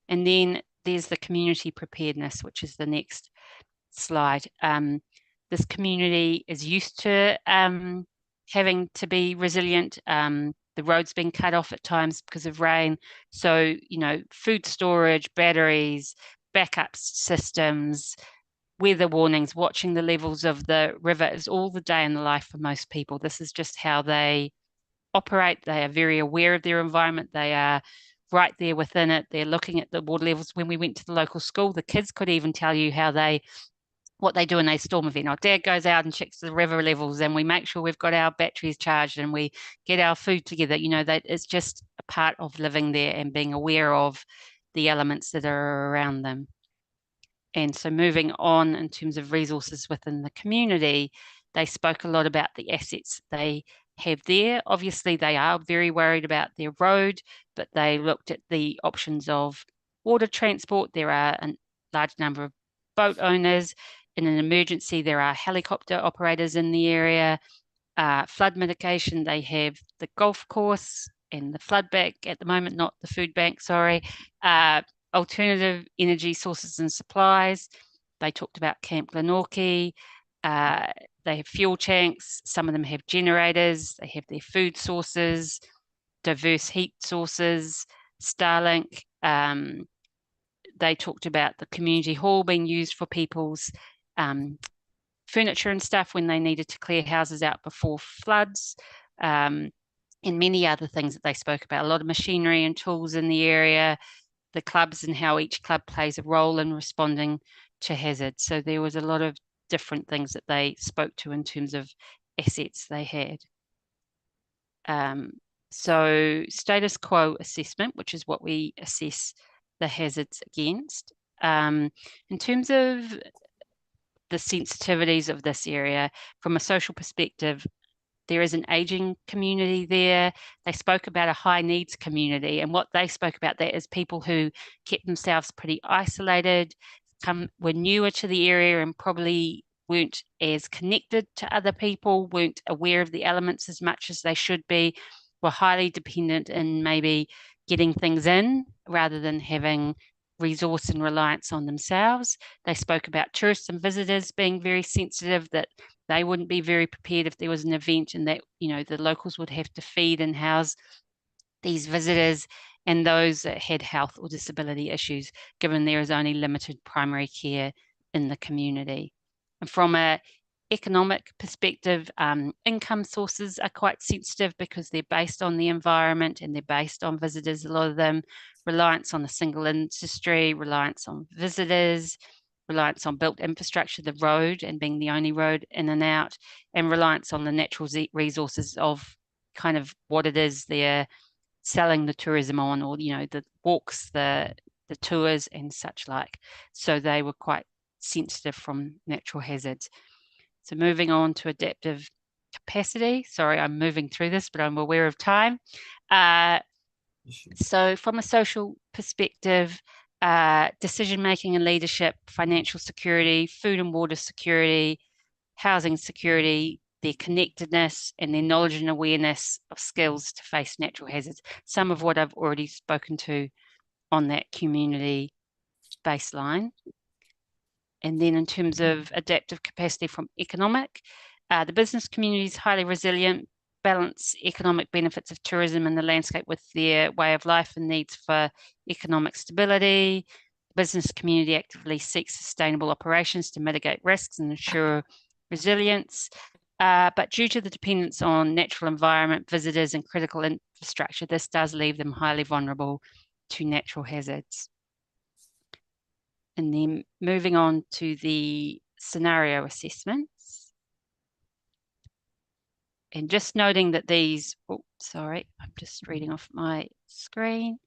And then there's the community preparedness, which is the next slide. This community is used to having to be resilient. The roads being cut off at times because of rain. So, food storage, batteries, backup systems, weather warnings, watching the levels of the river is all the day in the life for most people. This is just how they operate. They are very aware of their environment. They are right there within it. They're looking at the water levels. When we went to the local school, the kids could even tell you what they do in a storm event. Our dad goes out and checks the river levels, and we make sure we've got our batteries charged, and we get our food together. That it's just a part of living there and being aware of the elements that are around them. And so moving on in terms of resources within the community, they spoke a lot about the assets they have there. Obviously, they are very worried about their road, but they looked at the options of water transport. There are a large number of boat owners. In an emergency, there are helicopter operators in the area. Flood mitigation, they have the golf course and the flood bank at the moment, not the food bank, sorry. Alternative energy sources and supplies. They talked about Camp Glenorchy. They have fuel tanks. Some of them have generators. They have their food sources, diverse heat sources, Starlink. They talked about the community hall being used for people's furniture and stuff when they needed to clear houses out before floods, and many other things that they spoke about. A lot of machinery and tools in the area, the clubs and how each club plays a role in responding to hazards. So there was a lot of different things that they spoke to in terms of assets they had. So status quo assessment, which is what we assess the hazards against. In terms of the sensitivities of this area, from a social perspective, there is an aging community there. They spoke about a high needs community, and what they spoke about that is people who kept themselves pretty isolated, were newer to the area and probably weren't as connected to other people, weren't aware of the elements as much as they should be, were highly dependent in maybe getting things in rather than having resource and reliance on themselves. They spoke about tourists and visitors being very sensitive, that they wouldn't be very prepared if there was an event, and that the locals would have to feed and house these visitors and those that had health or disability issues, given there is only limited primary care in the community. And from an economic perspective, income sources are quite sensitive because they're based on the environment and they're based on visitors, a lot of them, reliance on a single industry, reliance on visitors, reliance on built infrastructure, the road and being the only road in and out, and reliance on the natural resources of kind of what it is they're selling the tourism on, or, you know, the walks, the tours and such like. So they were quite sensitive from natural hazards. So moving on to adaptive capacity. Sorry, I'm moving through this, but I'm aware of time. So from a social perspective, decision-making and leadership, financial security, food and water security, housing security, their connectedness and their knowledge and awareness of skills to face natural hazards. Some of what I've already spoken to on that community baseline. And then in terms of adaptive capacity from economic, the business community is highly resilient, balance economic benefits of tourism and the landscape with their way of life and needs for economic stability. The business community actively seeks sustainable operations to mitigate risks and ensure resilience. But due to the dependence on natural environment, visitors and critical infrastructure, this does leave them highly vulnerable to natural hazards. And then moving on to the scenario assessments. And just noting that these, oh, sorry, I'm just reading off my screen.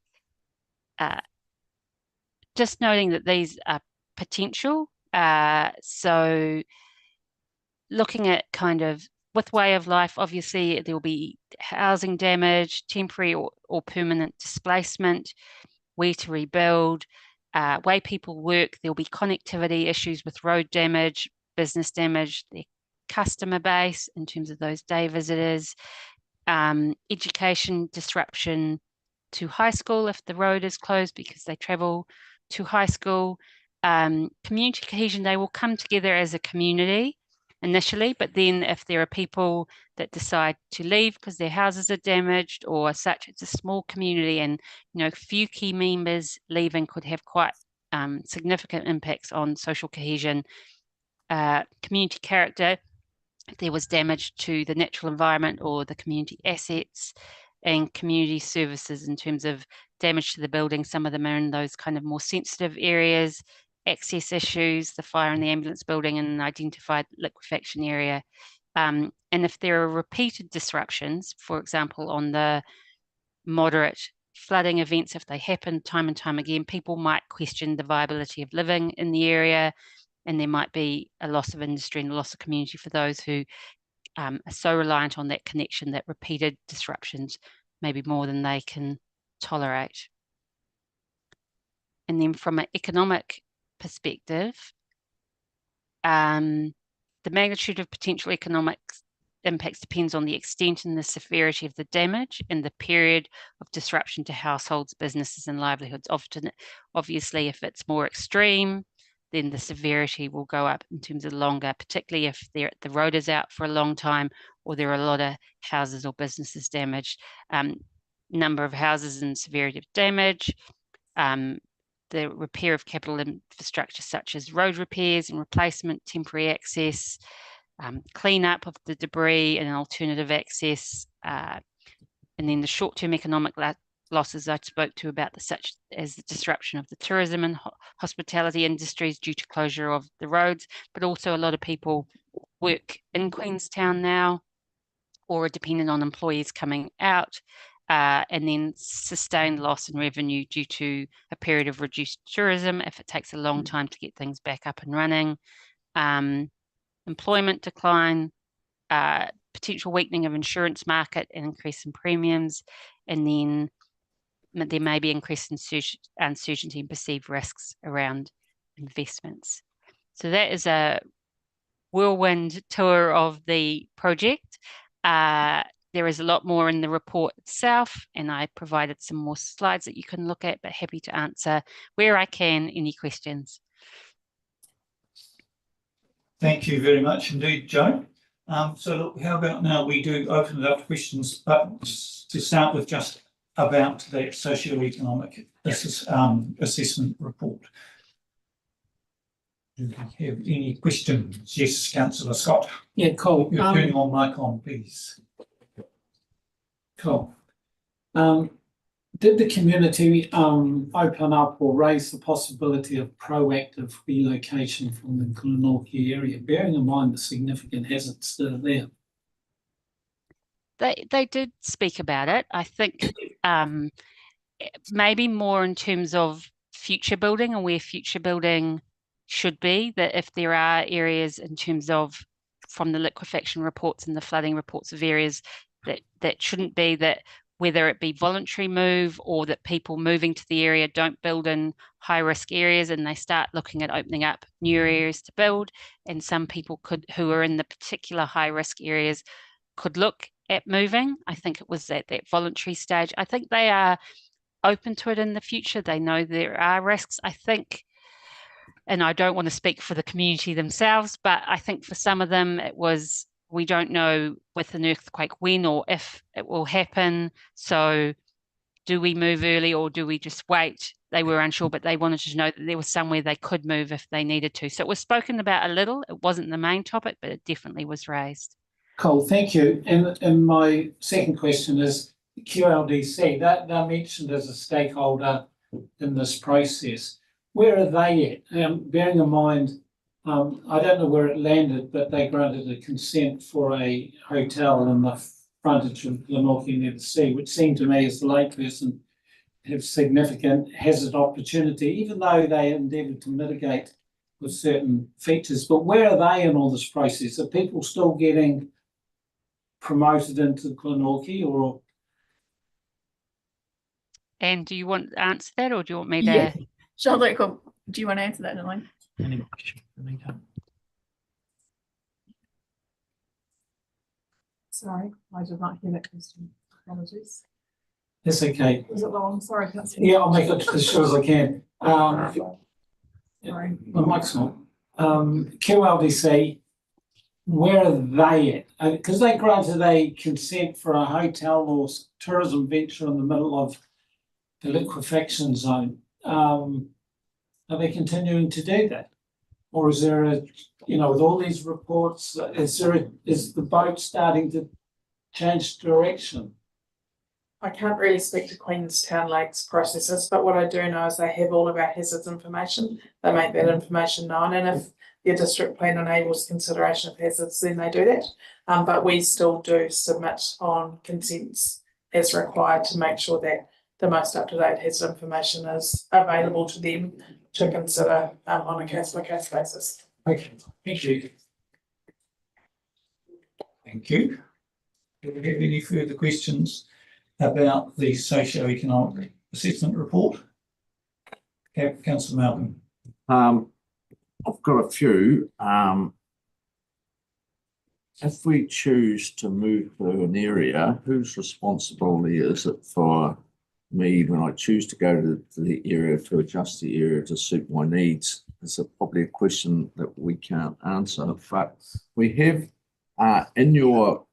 Just noting that these are potential. So looking at kind of with way of life, obviously there will be housing damage, temporary or permanent displacement, where to rebuild, way people work, there'll be connectivity issues with road damage, business damage, their customer base in terms of those day visitors, education disruption to high school if the road is closed because they travel to high school, community cohesion, they will come together as a community initially, but then if there are people that decide to leave because their houses are damaged or such, it's a small community, and few key members leaving could have quite significant impacts on social cohesion, community character, if there was damage to the natural environment or the community assets, and community services in terms of damage to the building. Some of them are in those kind of more sensitive areas, access issues, the fire in the ambulance building and an identified liquefaction area. And if there are repeated disruptions, for example, on the moderate flooding events, if they happen time and time again, people might question the viability of living in the area, and there might be a loss of industry and a loss of community for those who are so reliant on that connection that repeated disruptions may be more than they can tolerate. And then from an economic perspective, the magnitude of potential economic impacts depends on the extent and the severity of the damage and the period of disruption to households, businesses and livelihoods. Often, obviously, if it's more extreme, then the severity will go up in terms of longer, particularly if the road is out for a long time or there are a lot of houses or businesses damaged. Number of houses and severity of damage, the repair of capital infrastructure such as road repairs and replacement, temporary access, cleanup of the debris and alternative access, and then the short-term economic losses I spoke to about, such as the disruption of the tourism and hospitality industries due to closure of the roads, but also a lot of people work in Queenstown now or are dependent on employees coming out, and then sustained loss in revenue due to a period of reduced tourism if it takes a long time to get things back up and running, employment decline, potential weakening of insurance market and increase in premiums, and then there may be increased uncertainty and perceived risks around investments. So that is a whirlwind tour of the project. There is a lot more in the report itself, and I provided some more slides that you can look at, but happy to answer where I can any questions. Thank you very much indeed, Joe. So look, how about now we do open it up to questions, but to start with, just about that socio-economic assessment report? Do we have any questions? Yes, Councillor Scott. Yeah, cool. You're turning on mic on, please. Cool. Did the community open up or raise the possibility of proactive relocation from the Glenorchy area, bearing in mind the significant hazards that are there? They did speak about it. I think maybe more in terms of future building and where future building should be, that if there are areas in terms of from the liquefaction reports and the flooding reports of areas that shouldn't be, that whether it be voluntary move or that people moving to the area don't build in high risk areas and they start looking at opening up new areas to build, and some people who are in the particular high risk areas could look at moving. I think it was at that voluntary stage. I think they are open to it in the future. They know there are risks. I think, and I don't want to speak for the community themselves, but I think for some of them it was, we don't know with an earthquake when or if it will happen. So do we move early or do we just wait? They were unsure, but they wanted to know that there was somewhere they could move if they needed to. So it was spoken about a little. It wasn't the main topic, but it definitely was raised. Cool, thank you. And my second question is QLDC, they're mentioned as a stakeholder in this process. Where are they at? Bearing in mind, I don't know where it landed, but they granted a consent for a hotel in the frontage of Glenorchy near the sea, which seemed to me as the layperson have significant hazard opportunity, even though they endeavoured to mitigate with certain features. But where are they in all this process? Are people still getting promoted into Glenorchy or? And do you want to answer that or do you want me to? Yeah. Charlotte, do you want to answer that, Elaine? Sorry, I did not hear that question. Apologies. That's okay. Was it long? Sorry, I can't see. Yeah, I'll make it as sure as I can. Sorry. My mic's not. QLDC, where are they at? Because they granted a consent for a hotel or tourism venture in the middle of the liquefaction zone. Are they continuing to do that? Or is there a, with all these reports, is the boat starting to change direction? I can't really speak to Queenstown Lakes processes, but what I do know is they have all of our hazards information. They make that information known, and if their district plan enables consideration of hazards, then they do that. But we still do submit on consents as required to make sure that the most up-to-date hazard information is available to them to consider on a case-by-case basis. Okay, thank you. Thank you. Do we have any further questions about the socio-economic assessment report? Councillor Malcolm. I've got a few. If we choose to move to an area, whose responsibility is it for me when I choose to go to the area to adjust the area to suit my needs? It's probably a question that we can't answer, but we have in your,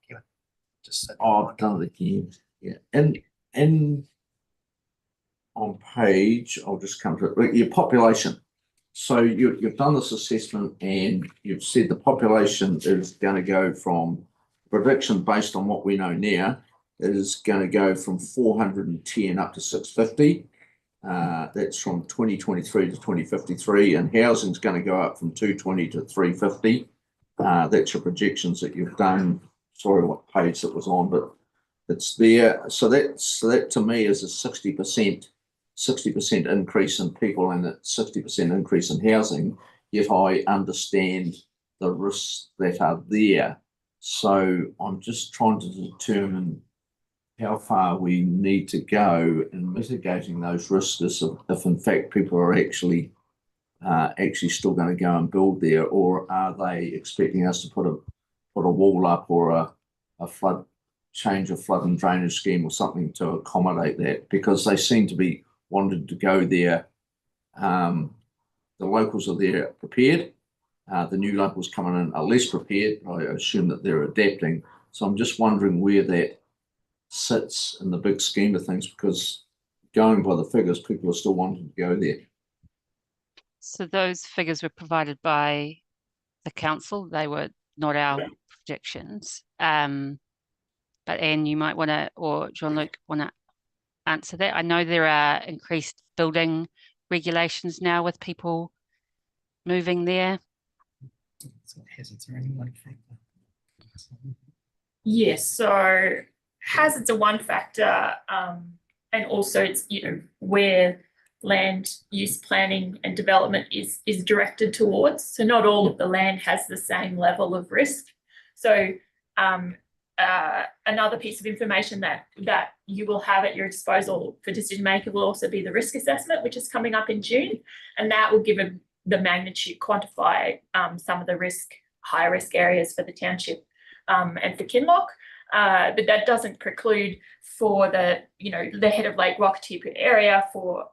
I've done it again. Yeah, in on page, I'll just come to it, your population. So you've done this assessment and you've said the population is going to go from prediction based on what we know now, is going to go from 410 up to 650. That's from 2023 to 2053, and housing is going to go up from 220 to 350. That's your projections that you've done. Sorry what page that was on, but it's there. So that to me is a 60% increase in people and a 60% increase in housing, yet I understand the risks that are there. So I'm just trying to determine how far we need to go in mitigating those risks if in fact people are actually still going to go and build there, or are they expecting us to put a wall up or a flood change of flood and drainage scheme or something to accommodate that, because they seem to be wanted to go there. The locals are there prepared. The new locals coming in are less prepared. I assume that they're adapting. So I'm just wondering where sits in the big scheme of things, because going by the figures, people are still wanting to go there. So those figures were provided by the council. They were not our projections. But Anne, you might want to, or Jean-Luc want to answer that. I know there are increased building regulations now with people moving there. Yes, so hazards are one factor, and also it's, you know, where land use planning and development is directed towards. So not all of the land has the same level of risk. So another piece of information that you will have at your disposal for decision maker will also be the risk assessment, which is coming up in June, and that will give the magnitude, quantify some of the higher risk areas for the township and for Kinloch. But that doesn't preclude for the head of Lake Wakatipu area for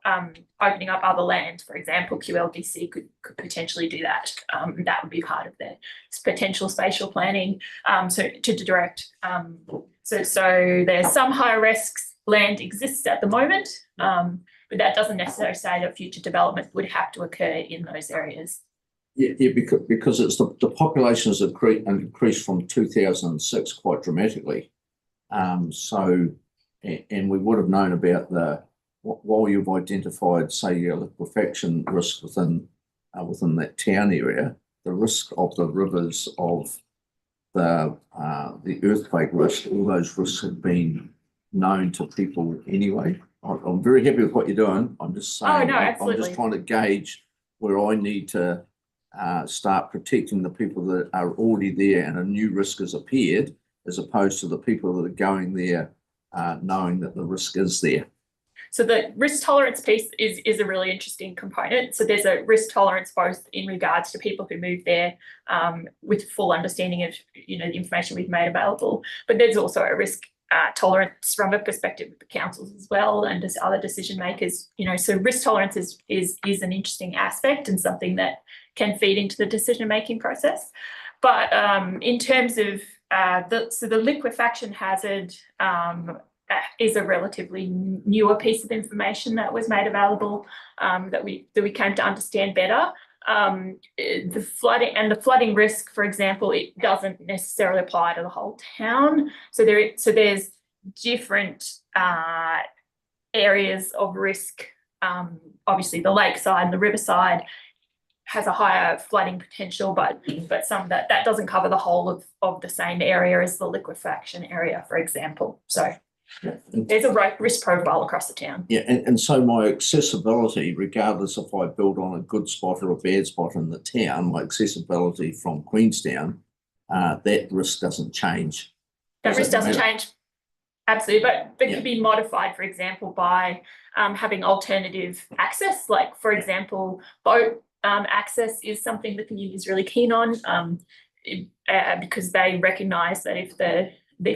opening up other land. For example, QLDC could potentially do that. That would be part of their potential spatial planning. So to direct. So there's some higher risks land exists at the moment, but that doesn't necessarily say that future development would have to occur in those areas. Yeah, because it's the population has increased from 2006 quite dramatically. So, and we would have known about while you've identified, say, your liquefaction risk within that town area, the risk of the rivers, of the earthquake risk, all those risks have been known to people anyway. I'm very happy with what you're doing. I'm just saying, Oh, no, I'm absolutely. just trying to gauge where I need to start protecting the people that are already there and a new risk has appeared, as opposed to the people that are going there knowing that the risk is there. So the risk tolerance piece is a really interesting component. So there's a risk tolerance both in regards to people who move there with full understanding of the information we've made available, but there's also a risk tolerance from a perspective of the councils as well and as other decision makers. So risk tolerance is an interesting aspect and something that can feed into the decision making process. But in terms of the liquefaction hazard is a relatively newer piece of information that was made available that we came to understand better. The flooding risk, for example, it doesn't necessarily apply to the whole town. So there's different areas of risk. Obviously, the lakeside and the riverside has a higher flooding potential, but some that doesn't cover the whole of the same area as the liquefaction area, for example. So there's a risk profile across the town. Yeah, and so my accessibility, regardless if I build on a good spot or a bad spot in the town, my accessibility from Queenstown, that risk doesn't change. That risk doesn't change. Absolutely, but could be modified, for example, by having alternative access, like, for example, boat access is something the community is really keen on because they recognise that if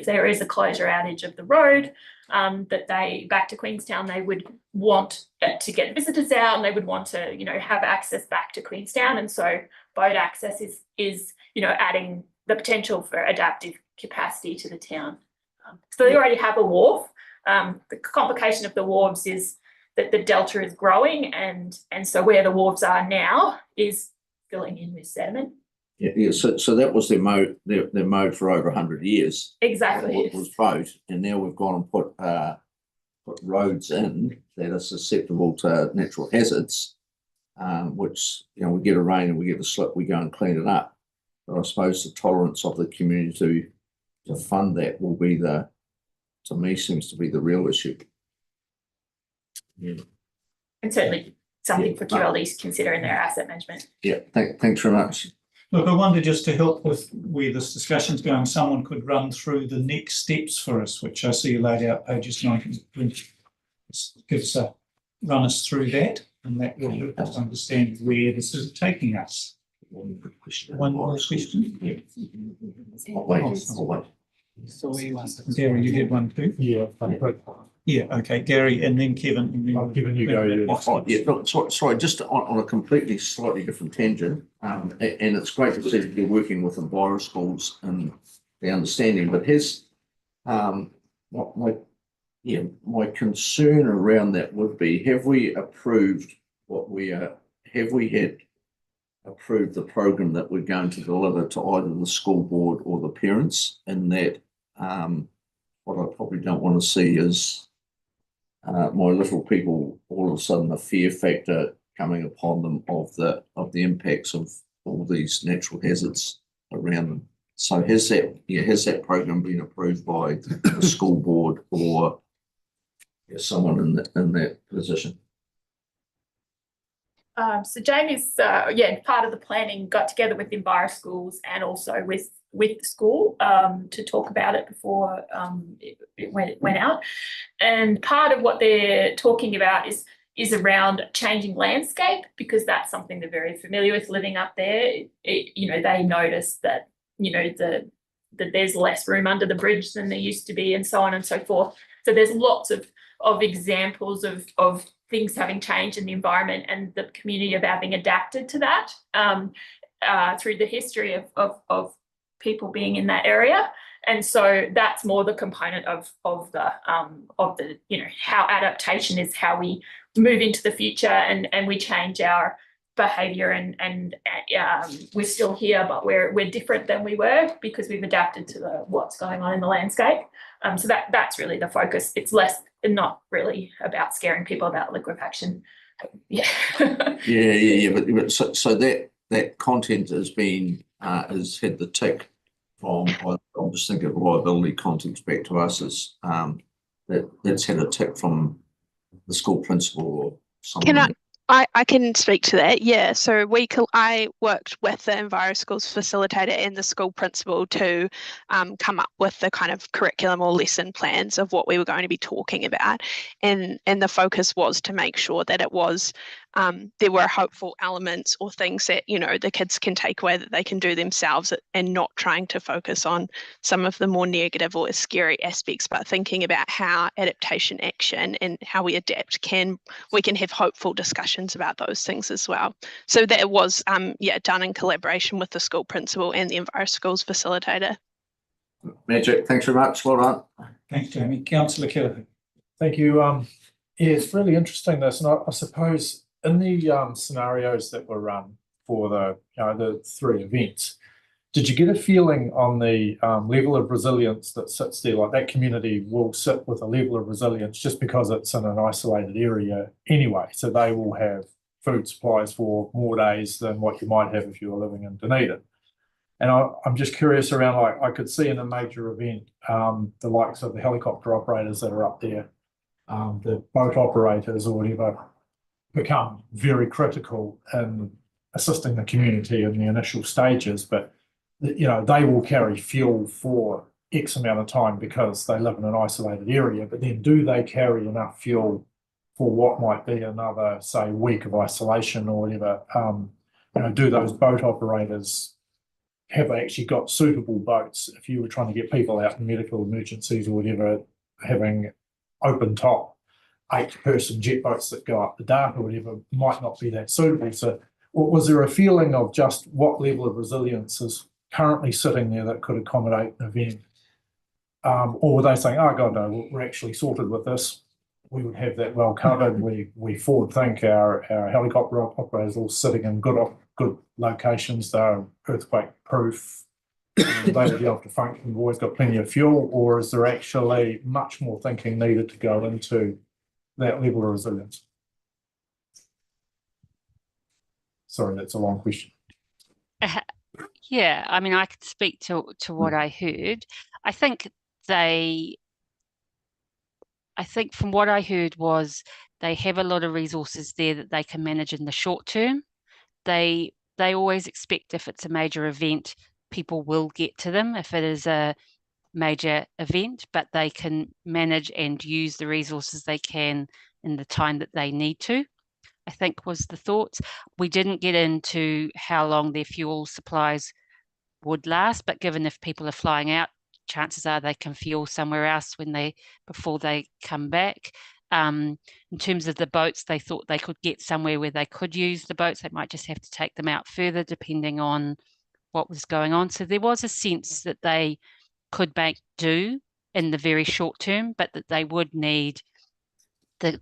there is a closure outage of the road, that back to Queenstown, they would want to get visitors out and they would want to, have access back to Queenstown. And so boat access is adding the potential for adaptive capacity to the town. So they already have a wharf. The complication of the wharves is that the delta is growing and so where the wharves are now is filling in with sediment. Yeah, so that was their mode for over 100 years. Exactly. It was boat, and now we've gone and put roads in that are susceptible to natural hazards, which we get a rain and we get a slip, we go and clean it up. But I suppose the tolerance of the community to fund that will be to me, seems to be the real issue. Yeah. And certainly something for QLDs to consider in their asset management. Yeah, thanks very much. Look, I wonder, just to help with where this discussion's going, someone could run through the next steps for us, which I see laid out pages 19 to 20. Run us through that, and that will help us understand where this is taking us. One more question. Yeah. I'll wait. Gary, you had one too? Yeah. Yeah, okay, Gary, and then Kevin. And then you go. Sorry, just on a completely slightly different tangent, and it's great to see that you're working with Enviro schools and the understanding, but my concern around that would be, have we approved have we had approved the program that we're going to deliver to either the school board or the parents? And that, what I probably don't want to see is my little people all of a sudden a fear factor coming upon them of the impacts of all these natural hazards around them. So has that program been approved by the school board or someone in that position? So Jamie's, part of the planning, got together with EnviroSchools and also with the school to talk about it before it went out. And part of what they're talking about is around changing landscape, because that's something they're very familiar with living up there. They notice that, that there's less room under the bridge than there used to be, and so on and so forth. So there's lots of examples of things having changed in the environment and the community of having adapted to that through the history of people being in that area. And so that's more the component of the how adaptation is how we move into the future and we change our behavior and we're still here, but we're different than we were because we've adapted to what's going on in the landscape. So that's really the focus. It's not really about scaring people about liquefaction. Yeah. But so that content has had the tick from, I'm just thinking of liability content back to us as that's had a tick from the school principal or someone. I can speak to that. Yeah, so I worked with the EnviroSchools facilitator and the school principal to come up with the kind of curriculum or lesson plans of what we were going to be talking about, and the focus was to make sure that it was there were hopeful elements or things that the kids can take away that they can do themselves, and not trying to focus on some of the more negative or scary aspects, but thinking about how adaptation action and how we adapt we can have hopeful discussions about those things as well. So that was done in collaboration with the school principal and the EnviroSchools facilitator. Magic, thanks very much. Well done. Thanks, Jamie. Councillor Kelleher. Thank you. It's really interesting this, and I suppose in the scenarios that were run for the three events, did you get a feeling on the level of resilience that sits there? Like that community will sit with a level of resilience just because it's in an isolated area anyway. So they will have food supplies for more days than what you might have if you were living in Dunedin. And I'm just curious around, like, I could see in a major event, the likes of the helicopter operators that are up there, the boat operators or whatever, become very critical in assisting the community in the initial stages. But, they will carry fuel for X amount of time because they live in an isolated area. But then do they carry enough fuel for what might be another, say, week of isolation or whatever? Do those boat operators have actually got suitable boats if you were trying to get people out in medical emergencies or whatever, having open top 8-person jet boats that go up the dark or whatever might not be that suitable. So was there a feeling of just what level of resilience is currently sitting there that could accommodate an event? Or were they saying, oh God, no, we're actually sorted with this. We would have that well covered. We forward think our helicopter operators all sitting in good locations. They're earthquake proof. They will be able to function. We've always got plenty of fuel. Or is there actually much more thinking needed to go into that level of resilience? Sorry, that's a long question. Yeah, I mean, I could speak to what I heard. I think from what I heard was they have a lot of resources there that they can manage in the short term. They always expect if it's a major event, people will get to them if it is a major event, but they can manage and use the resources they can in the time that they need to, I think was the thought. We didn't get into how long their fuel supplies would last, but given if people are flying out, chances are they can fuel somewhere else before they come back. In terms of the boats, they thought they could get somewhere where they could use the boats. They might just have to take them out further depending on what was going on. So there was a sense that they could make do in the very short term, but that they would need the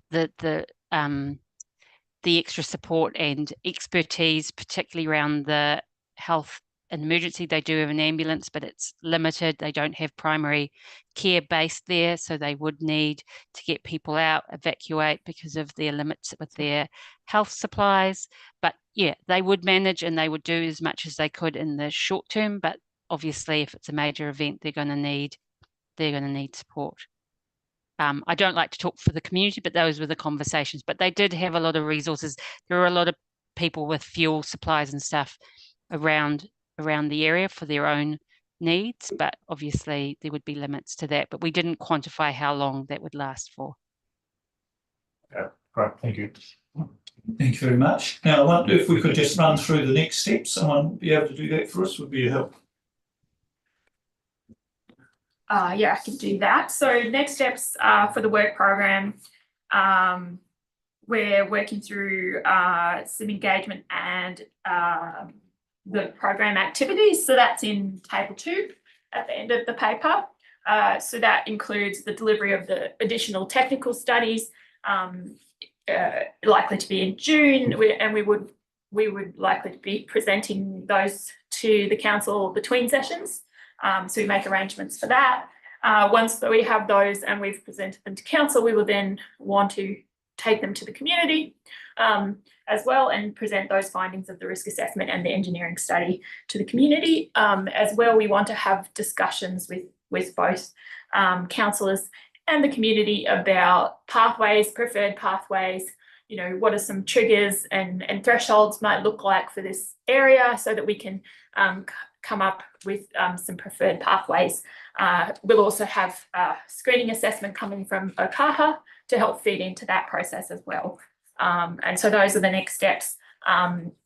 extra support and expertise, particularly around the health and emergency. They do have an ambulance, but it's limited. They don't have primary care based there, so they would need to get people out, evacuate because of their limits with their health supplies. But yeah, they would manage and they would do as much as they could in the short term. But obviously, if it's a major event, they're going to need support. I don't like to talk for the community, but those were the conversations. But they did have a lot of resources. There were a lot of people with fuel supplies and stuff around the area for their own needs, but obviously there would be limits to that. But we didn't quantify how long that would last for. Yeah, great, thank you. Thank you very much. Now, I wonder if we could just run through the next steps. Someone be able to do that for us would be a help. Yeah, I can do that. So next steps for the work program, we're working through some engagement and the program activities. So that's in table 2 at the end of the paper. So that includes the delivery of the additional technical studies, likely to be in June, and we would likely to be presenting those to the council between sessions. So we make arrangements for that. Once we have those and we've presented them to council, we will then want to take them to the community as well and present those findings of the risk assessment and the engineering study to the community. As well, we want to have discussions with both councillors and the community about pathways, preferred pathways, you know, what are some triggers and thresholds might look like for this area so that we can come up with some preferred pathways. We'll also have a screening assessment coming from OCAHA to help feed into that process as well. And so those are the next steps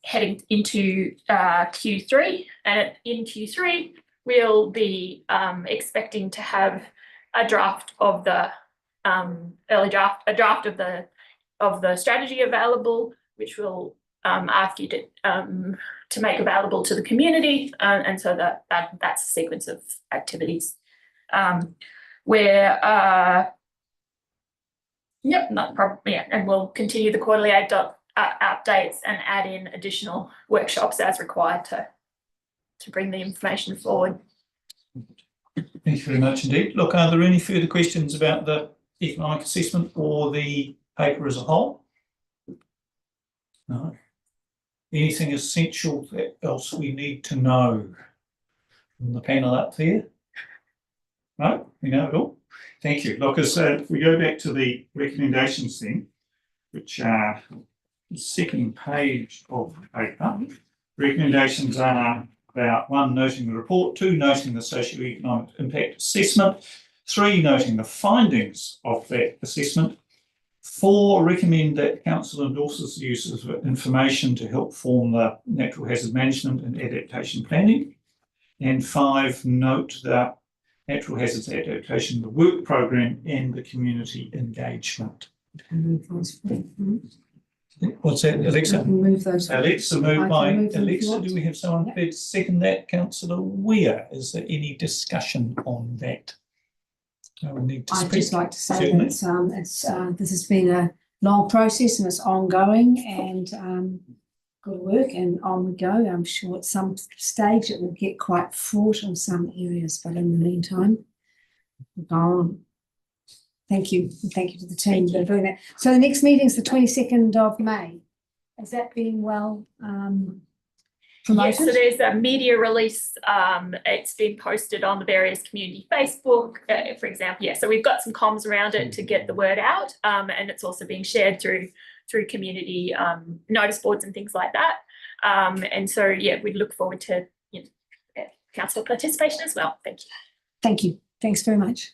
heading into Q3. And in Q3, we'll be expecting to have a draft of the a draft of the strategy available, which we'll ask you to make available to the community, and so that's a sequence of activities where not problem. Yeah, and we'll continue the quarterly updates and add in additional workshops as required to bring the information forward. Thank you very much indeed. Look, are there any further questions about the economic assessment or the paper as a whole? No. Anything essential that else we need to know from the panel up there? No, we know it all. Thank you. Look, as if we go back to the recommendations then, which are the second page of the paper, recommendations are about 1, noting the report, 2, noting the socio-economic impact assessment, 3, noting the findings of that assessment, 4, recommend that council endorses the use of information to help form the natural hazard management and adaptation planning, and 5, note the natural hazards adaptation, the work program and the community engagement. What's that, Alexa? Move those. Alexa, moved by Alexa. Do we have someone prepared to second that? Councillor Weir, is there any discussion on that? No one need to speak. I'd just like to say that this has been a long process and it's ongoing, and good work, and on we go. I'm sure at some stage it will get quite fraught in some areas, but in the meantime, we'll go on. Thank you. And thank you to the team for doing that. So the next meeting is the 22nd of May. Is that being well promoted? Yes, so there's a media release. It's been posted on the various community Facebook, for example. Yeah, so we've got some comms around it to get the word out, and it's also being shared through community notice boards and things like that. And so, yeah, we look forward to council participation as well. Thank you. Thank you. Thanks very much.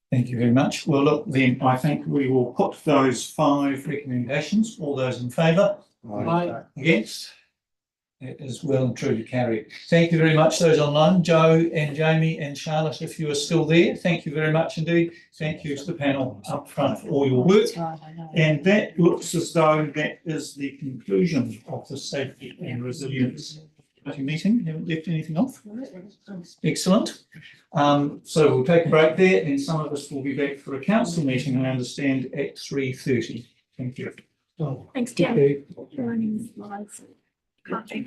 Thank you very much. Well, look, then I think we will put those 5 recommendations. All those in favour? Aye. Against? It is well and truly carried. Thank you very much, those online, Joe and Jamie and Charlotte, if you are still there. Thank you very much indeed. Thank you to the panel up front for all your work. And that looks as though that is the conclusion of the safety and resilience meeting. Haven't left anything off. Excellent. So we'll take a break there, and some of us will be back for a council meeting, I understand, at 3:30. Thank you. Thanks, Tim. Okay. Running slides. Can't think.